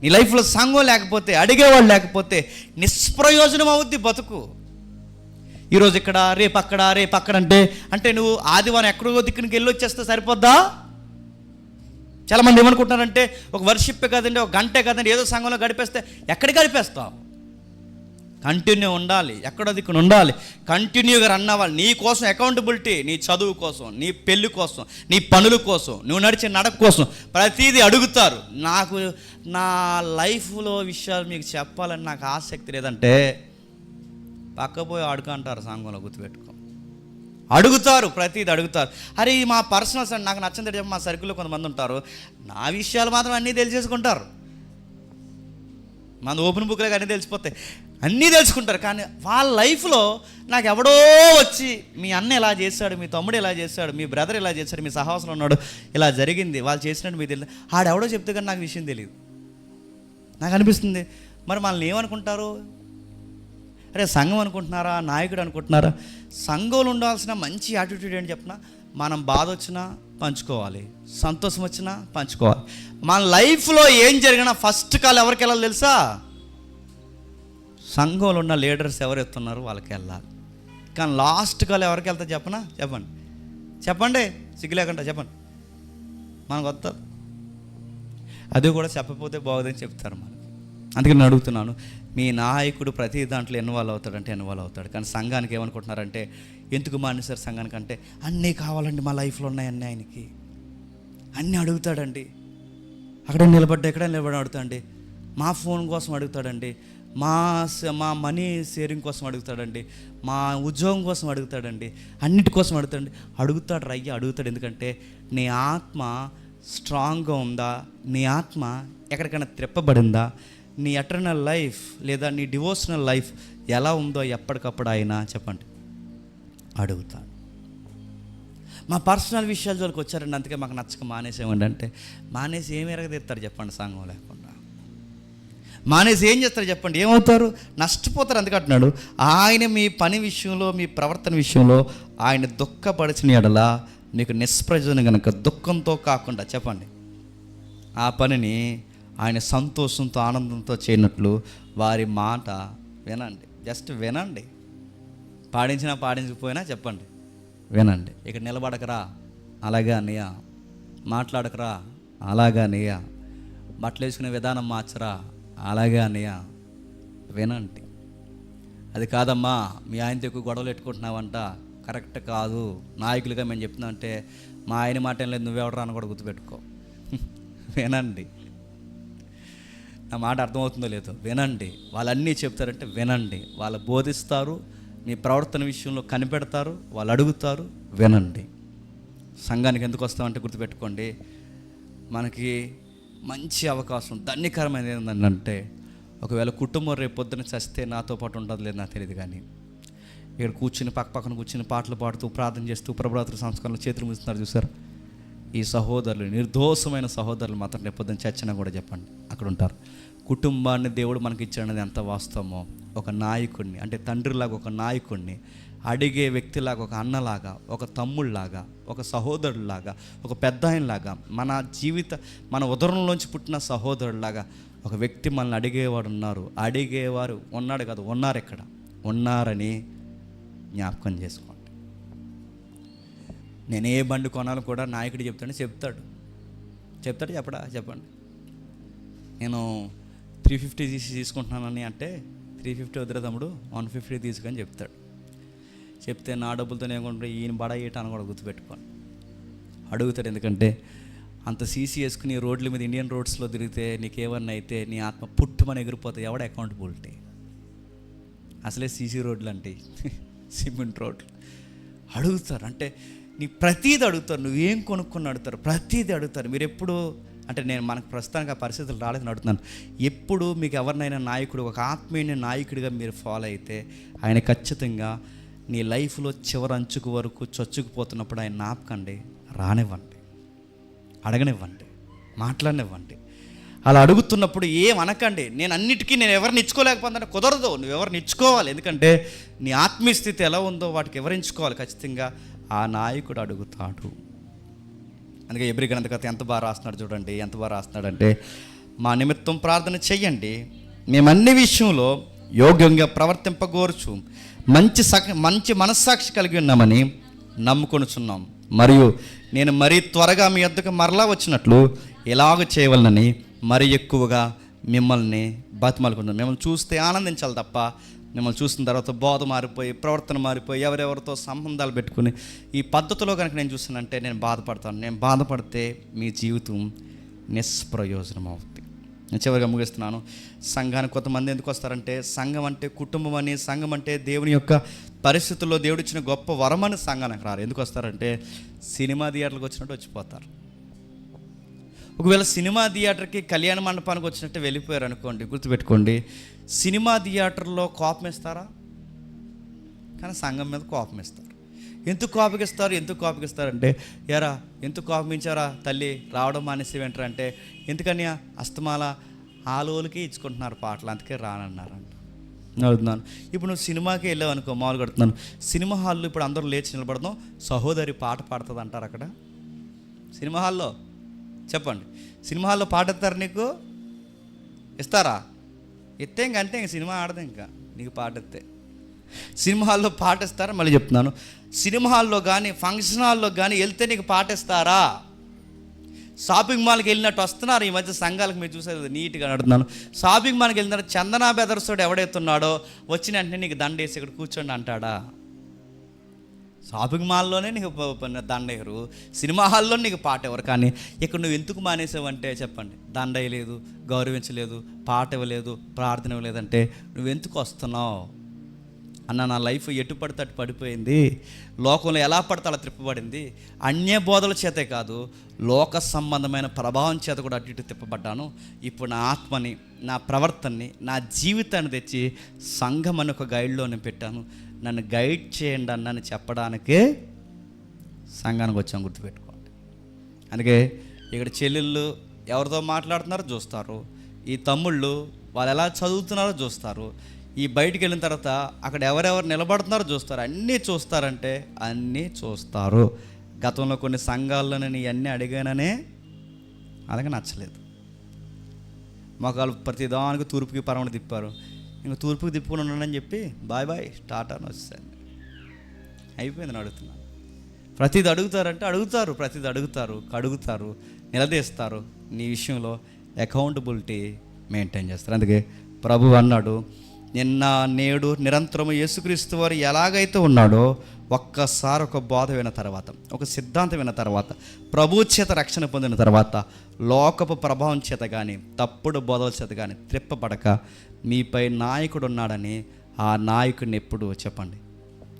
నీ లైఫ్లో సంఘం లేకపోతే, అడిగేవాళ్ళు లేకపోతే నిష్ప్రయోజనం అవుద్ది బతుకు. ఈరోజు ఇక్కడ, రేపు అక్కడ అంటే నువ్వు ఆదివారం ఎక్కడో దిక్కునికి వెళ్ళి వచ్చేస్తే సరిపోద్దా? చాలామంది ఏమనుకుంటున్నారంటే ఒక వర్షిప్పే కదండి, ఒక గంటే కదండి, ఏదో సంఘంలో గడిపేస్తే ఎక్కడికి గడిపేస్తావు? కంటిన్యూ ఉండాలి, ఎక్కడో దిక్కున ఉండాలి, కంటిన్యూగా రన్ అవ్వాలి. నీ కోసం అకౌంటబిలిటీ, నీ చదువు కోసం, నీ పెళ్ళి కోసం, నీ పనుల కోసం, నువ్వు నడిచే నడక కోసం ప్రతిదీ అడుగుతారు. నాకు నా లైఫ్లో విషయాలు మీకు చెప్పాలని నాకు ఆసక్తి లేదంటే పక్కపోయి అడుగుంటారు. సంఘంలో గుర్తుపెట్టుకో, అడుగుతారు, ప్రతిదీ అడుగుతారు. అరే మా పర్సనల్స్ అండి, నాకు నచ్చింది చెప్పి మా సర్కిల్లో కొంతమంది ఉంటారు, నా విషయాలు మాత్రం అన్నీ తెలిసేసుకుంటారు. మన ఓపెన్ బుక్లో అన్నీ తెలిసిపోతాయి. అన్నీ తెలుసుకుంటారు. కానీ వాళ్ళ లైఫ్లో నాకు ఎవడో వచ్చి మీ అన్న ఇలా చేశాడు, మీ తమ్ముడు ఇలా చేశాడు, మీ బ్రదర్ ఇలా చేశాడు, మీ సహవాసంలో ఉన్నాడు, ఇలా జరిగింది, వాళ్ళు చేసినట్టు మీకు తెలియదు, ఆడెవడో చెప్తే కానీ నాకు విషయం తెలియదు. నాకు అనిపిస్తుంది, మరి మనల్ని ఏమనుకుంటారు? అరే సంఘం అనుకుంటున్నారా, నాయకుడు అనుకుంటున్నారా? సంఘంలో ఉండాల్సిన మంచి యాటిట్యూడ్ ఏంటి చెప్పిన, మనం బాధ వచ్చినా పంచుకోవాలి, సంతోషం వచ్చినా పంచుకోవాలి. మన లైఫ్లో ఏం జరిగినా ఫస్ట్ కాల్ ఎవరికి వెళ్ళాలి తెలుసా? సంఘంలో ఉన్న లీడర్స్ ఎవరు ఎత్తున్నారు వాళ్ళకి వెళ్ళాలి. కానీ లాస్ట్ కాల్ ఎవరికి వెళ్తా చెప్పనా? చెప్పండి సిగ్గు లేకుండా చెప్పండి. మనకు వస్తుంది, అది కూడా చెప్పకపోతే బాగుందని చెప్తారు మనకి. అందుకని నేను అడుగుతున్నాను, మీ నాయకుడు ప్రతి దాంట్లో ఇన్వాల్వ్ అవుతాడు. కానీ సంఘానికి ఏమనుకుంటున్నారంటే, ఎందుకు మానేశారు సంఘానికి అంటే, అన్నీ కావాలండి, మా లైఫ్లో ఉన్నాయన్నీ, ఆయనకి అన్నీ అడుగుతాడండి. అక్కడ నిలబడ్డా ఎక్కడ నిలబడి అడుగుతాడండి, మా ఫోన్ కోసం అడుగుతాడండి, మా మనీ షేరింగ్ కోసం అడుగుతాడండి, మా ఉద్యోగం కోసం అడుగుతాడండి, అన్నిటి కోసం అడుగుతాడు. ఎందుకంటే నీ ఆత్మ స్ట్రాంగ్గా ఉందా, నీ ఆత్మ ఎక్కడికైనా త్రెప్పబడిందా, నీ ఎటర్నల్ లైఫ్ లేదా నీ డివోషనల్ లైఫ్ ఎలా ఉందో ఎప్పటికప్పుడు ఆయన అడుగుతాడు. మా పర్సనల్ విషయాల జోలికి వచ్చారండి, అందుకే మాకు నచ్చక మానేసేమండి అంటే, మానేసి ఏమి ఎరగదీస్తారు చెప్పండి? సంఘం లేకుండా మానేసి ఏం చేస్తారు చెప్పండి? ఏమవుతారు? నష్టపోతారు. అందుకంటున్నాడు, ఆయన మీ పని విషయంలో, మీ ప్రవర్తన విషయంలో ఆయన దుఃఖపరిచిన ఎడల నీకు నిష్ప్రయోజనం కనుక దుఃఖంతో కాకుండా చెప్పండి ఆ పనిని ఆయన సంతోషంతో ఆనందంతో చేయనట్లు వారి మాట వినండి. జస్ట్ వినండి, పాడించినా పాడించకపోయినా చెప్పండి, వినండి. ఇక్కడ నిలబడకరా, అలాగా అన్నయ్య, మాట్లాడకరా, అలాగా అన్నయ్య, బట్టలు వేసుకునే విధానం మార్చరా, అలాగే అన్నయ్య, వినండి. అది కాదమ్మా, మీ ఆయనతో ఎక్కువ గొడవలు పెట్టుకుంటున్నావంట, కరెక్ట్ కాదు, నాయకులుగా మేము చెప్తున్నాం అంటే, మా ఆయన మాట ఏం లేదు, నువ్వెవడరా అని కూడా గుర్తుపెట్టుకో. వినండి, నా మాట అర్థమవుతుందో లేదో వినండి. వాళ్ళన్నీ చెప్తారంటే వినండి. వాళ్ళు బోధిస్తారు, మీ ప్రవర్తన విషయంలో కనిపెడతారు, వాళ్ళు అడుగుతారు, వినండి. సంఘానికి ఎందుకు వస్తామంటే గుర్తుపెట్టుకోండి, మనకి మంచి అవకాశం, ధన్యకరమైనది ఏంటంటే, ఒకవేళ కుటుంబం రేపు పొద్దున చస్తే నాతో పాటు ఉండదు లేదు నాకు తెలియదు, కానీ ఇక్కడ కూర్చుని పక్కన కూర్చుని పాటలు పాడుతూ ప్రార్థన చేస్తూ ప్రభావిత సంస్కరణలు చేతులు మూస్తున్నారు చూసారు, ఈ సహోదరులు, నిర్దోషమైన సహోదరులు మాత్రం రేపు పొద్దున చచ్చినా కూడా చెప్పండి అక్కడ ఉంటారు. కుటుంబాన్ని దేవుడు మనకి ఇచ్చాడనేది ఎంత వాస్తవమో, ఒక నాయకుడిని అంటే తండ్రిలాగా ఒక నాయకుడిని, అడిగే వ్యక్తిలాగా ఒక అన్నలాగా, ఒక తమ్ముళ్ళలాగా, ఒక సహోదరులాగా, ఒక పెద్ద ఆయనలాగా, మన ఉదరంలోంచి పుట్టిన సహోదరులాగా ఒక వ్యక్తి మనల్ని అడిగేవారు ఉన్నాడు కదా, ఉన్నారని జ్ఞాపకం చేసుకోండి. నేను ఏ బండి కొనాలో కూడా నాయకుడు చెప్తాడు చెప్పండి. నేను 350 తీసుకుంటున్నానని అంటే, 350 వద్దురా తమ్ముడు, 150 తీసుకొని చెప్తే నా డబ్బులతో ఏమనుకుంటే ఈయన బడా అని కూడా గుర్తుపెట్టుకోండి. అడుగుతాడు, ఎందుకంటే అంత సీసీ వేసుకుని రోడ్ల మీద ఇండియన్ రోడ్స్లో తిరిగితే నీకేమన్నా అయితే నీ ఆత్మ పుట్టుమని ఎగిరిపోతాయి. ఎవడ అకౌంటబిలిటీ? అసలే సీసీ రోడ్లు అంటే సిమెంట్ రోడ్లు. అడుగుతారు అంటే నీ ప్రతీది అడుగుతారు, నువ్వేం కొనుక్కొని అడుగుతారు, ప్రతీది అడుగుతారు. మీరు ఎప్పుడు అంటే మనకు ప్రస్తుతానికి ఆ పరిస్థితులు రాలేదని అడుగుతున్నాను. ఎప్పుడు మీకు ఎవరినైనా నాయకుడు, ఒక ఆత్మీయ నాయకుడిగా మీరు ఫాలో అయితే ఆయన ఖచ్చితంగా నీ లైఫ్లో చివరి అంచుకు వరకు చొచ్చుకుపోతున్నప్పుడు ఆయన నాపకండి, రానివ్వండి, అడగనివ్వండి, మాట్లాడనివ్వండి. అలా అడుగుతున్నప్పుడు ఏమనకండి. నేను ఎవరిని ఇచ్చుకోలేకపోతుందంటే కుదరదు, నువ్వు ఎవరిని ఇచ్చుకోవాలి. ఎందుకంటే నీ ఆత్మీయ స్థితి ఎలా ఉందో వాటికి ఎవరించుకోవాలి. ఖచ్చితంగా ఆ నాయకుడు అడుగుతాడు. అందుకే ఎబ్రీ గ్రంథకర్త ఎంత బాగా రాస్తున్నాడు చూడండి, ఎంత బాగా రాస్తున్నాడంటే, మా నిమిత్తం ప్రార్థన చెయ్యండి, మేము అన్ని విషయంలో యోగ్యంగా ప్రవర్తింపగోరుచు మంచి మనస్సాక్షి కలిగి ఉన్నామని నమ్ముకొనుచున్నాం. మరియు నేను మరీ త్వరగా మీ వద్దకు మరలా వచ్చినట్లు ఎలాగ చేయవలనని మరి ఎక్కువగా మిమ్మల్ని బతిమాలుకుంటున్నాను. మిమ్మల్ని చూస్తే ఆనందించాలి తప్ప, మిమ్మల్ని చూసిన తర్వాత బోధ మారిపోయి, ప్రవర్తన మారిపోయి, ఎవరెవరితో సంబంధాలు పెట్టుకుని ఈ పద్ధతిలో కనుక నేను చూస్తానంటే నేను బాధపడతాను. నేను బాధపడితే మీ జీవితం నిష్ప్రయోజనం అవుతుంది. నేను చివరిగా ముగిస్తున్నాను. సంఘానికి కొంతమంది ఎందుకు వస్తారంటే, సంఘం అంటే కుటుంబం అని, సంఘం అంటే దేవుని యొక్క పరిస్థితుల్లో దేవుడు ఇచ్చిన గొప్ప వరం అని సంఘానికి రారు. ఎందుకు వస్తారంటే సినిమా థియేటర్లకు వచ్చినట్టు వచ్చిపోతారు. ఒకవేళ సినిమా థియేటర్కి కళ్యాణ మండపానికి వచ్చినట్టు వెళ్ళిపోయారు అనుకోండి, గుర్తుపెట్టుకోండి, సినిమా థియేటర్లో కోపం ఇస్తారా? కానీ సంఘం మీద కోపం ఇస్తారు. ఎందుకు కోపగిస్తారంటే, ఎరా ఎందుకు కోపమించారా తల్లి, రావడం మానేసి వెంటరా అంటే, ఎందుకని అస్తమాల ఆలోలకి ఇచ్చుకుంటున్నారు పాటలు, అందుకే రానన్నారంట. అడుగుతున్నాను, ఇప్పుడు నువ్వు సినిమాకి వెళ్ళావు అనుకో, మామూలుగా అడుగుతున్నాను, సినిమా హాల్లో ఇప్పుడు అందరూ లేచి నిలబడదాం, సహోదరి పాట పాడుతుంది అంటారు అక్కడ సినిమా హాల్లో? చెప్పండి, సినిమా హాల్లో పాట ఇస్తారు నీకు? ఇస్తారా? ఇస్తే ఇంక అంతే, ఇంక సినిమా ఆడదు. ఇంకా నీకు పాట ఇస్తే సినిమా హాల్లో పాట ఇస్తారా? మళ్ళీ చెప్తున్నాను, సినిమా హాల్లో కానీ ఫంక్షన్ హాల్లో కానీ వెళ్తే నీకు పాట ఇస్తారా? షాపింగ్ మాల్కి వెళ్ళినట్టు వస్తున్నారు ఈ మధ్య సంఘాలకు, మీరు చూసేది నీట్గా అడుగుతున్నాను. షాపింగ్ మాల్కి వెళ్ళినారు, చందనా బెదర్సోడు ఎవడైతున్నాడో వచ్చిన వెంటనే నీకు దండేసి ఇక్కడ కూర్చోండి అంటాడా? షాపింగ్ మాల్లోనే నీకు దండేయరు, సినిమా హాల్లో నీకు పాట ఎవరు. కానీ ఇక్కడ నువ్వు ఎందుకు మానేసావంటే చెప్పండి, దండ వేయలేదు, గౌరవించలేదు, పాట ఇవ్వలేదు, ప్రార్థన ఇవ్వలేదంటే నువ్వెందుకు వస్తున్నావు? అన్న, నా లైఫ్ ఎటు పడితే అటు పడిపోయింది, లోకంలో ఎలా పడితే అలా త్రిప్పబడింది, అన్య బోధల చేతే కాదు లోక సంబంధమైన ప్రభావం చేత కూడా అటు ఇటు తిప్పబడ్డాను. ఇప్పుడు నా ఆత్మని, నా ప్రవర్తనని, నా జీవితాన్ని తెచ్చి సంఘం అని ఒక గైడ్లో నేను పెట్టాను, నన్ను గైడ్ చేయండి అన్నని చెప్పడానికే సంఘానికి వచ్చాను, గుర్తుపెట్టుకోండి. అందుకే ఇక్కడ చెల్లెళ్ళు ఎవరితో మాట్లాడుతున్నారో చూస్తారు, ఈ తమ్ముళ్ళు వాళ్ళు ఎలా చదువుతున్నారో చూస్తారు, ఈ బయటికి వెళ్ళిన తర్వాత అక్కడ ఎవరెవరు నిలబడుతున్నారో చూస్తారు, అన్నీ చూస్తారంటే అన్నీ చూస్తారు. గతంలో కొన్ని సంఘాల్లో నేను ఇవన్నీ అడిగాననే అలాగే నచ్చలేదు. మాకు వాళ్ళు ప్రతిదానికి తూర్పుకి పరమని తిప్పారు, ఇంకా తూర్పుకి తిప్పుకొని ఉన్నానని చెప్పి బాయ్ బాయ్ టాటా అని వచ్చాను, అయిపోయింది. నేను అడుగుతున్నాను, ప్రతిది అడుగుతారంటే అడుగుతారు, ప్రతిది అడుగుతారు, నిలదీస్తారు, నీ విషయంలో అకౌంటబిలిటీ మెయింటైన్ చేస్తారు. అందుకే ప్రభు అన్నాడు, నిన్న నేడు నిరంతరము యేసుక్రీస్తు వారు ఎలాగైతే ఉన్నాడో ఒక్కసారి ఒక బోధ విన్న తర్వాత, ఒక సిద్ధాంతం విన్న తర్వాత, ప్రభు చేత రక్షణ పొందిన తర్వాత లోకపు ప్రభావం చేత కానీ తప్పుడు బోధల చేత కానీ త్రిప్పబడక మీపై నాయకుడు ఉన్నాడని ఆ నాయకుడిని ఎప్పుడు చెప్పండి,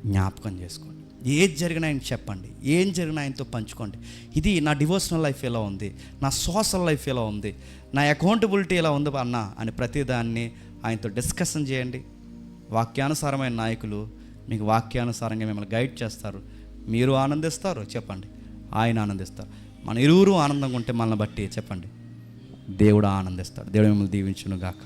జ్ఞాపకం చేసుకోండి. ఏది జరిగినా ఆయన చెప్పండి, ఏం జరిగినా ఆయనతో పంచుకోండి. ఇది నా డివోషనల్ లైఫ్ ఎలా ఉంది, నా సోషల్ లైఫ్ ఎలా ఉంది, నా అకౌంటబిలిటీ ఎలా ఉంది అన్న అని ప్రతిదాన్ని ఆయనతో డిస్కషన్ చేయండి. వాక్యానుసారమైన నాయకులు మీకు వాక్యానుసారంగా మిమ్మల్ని గైడ్ చేస్తారు, మీరు ఆనందిస్తారు, చెప్పండి ఆయన ఆనందిస్తారు. మన ఇరువురు ఆనందంగా ఉంటే మనల్ని బట్టి చెప్పండి దేవుడు ఆనందిస్తాడు. దేవుడు మిమ్మల్ని దీవించును గాక.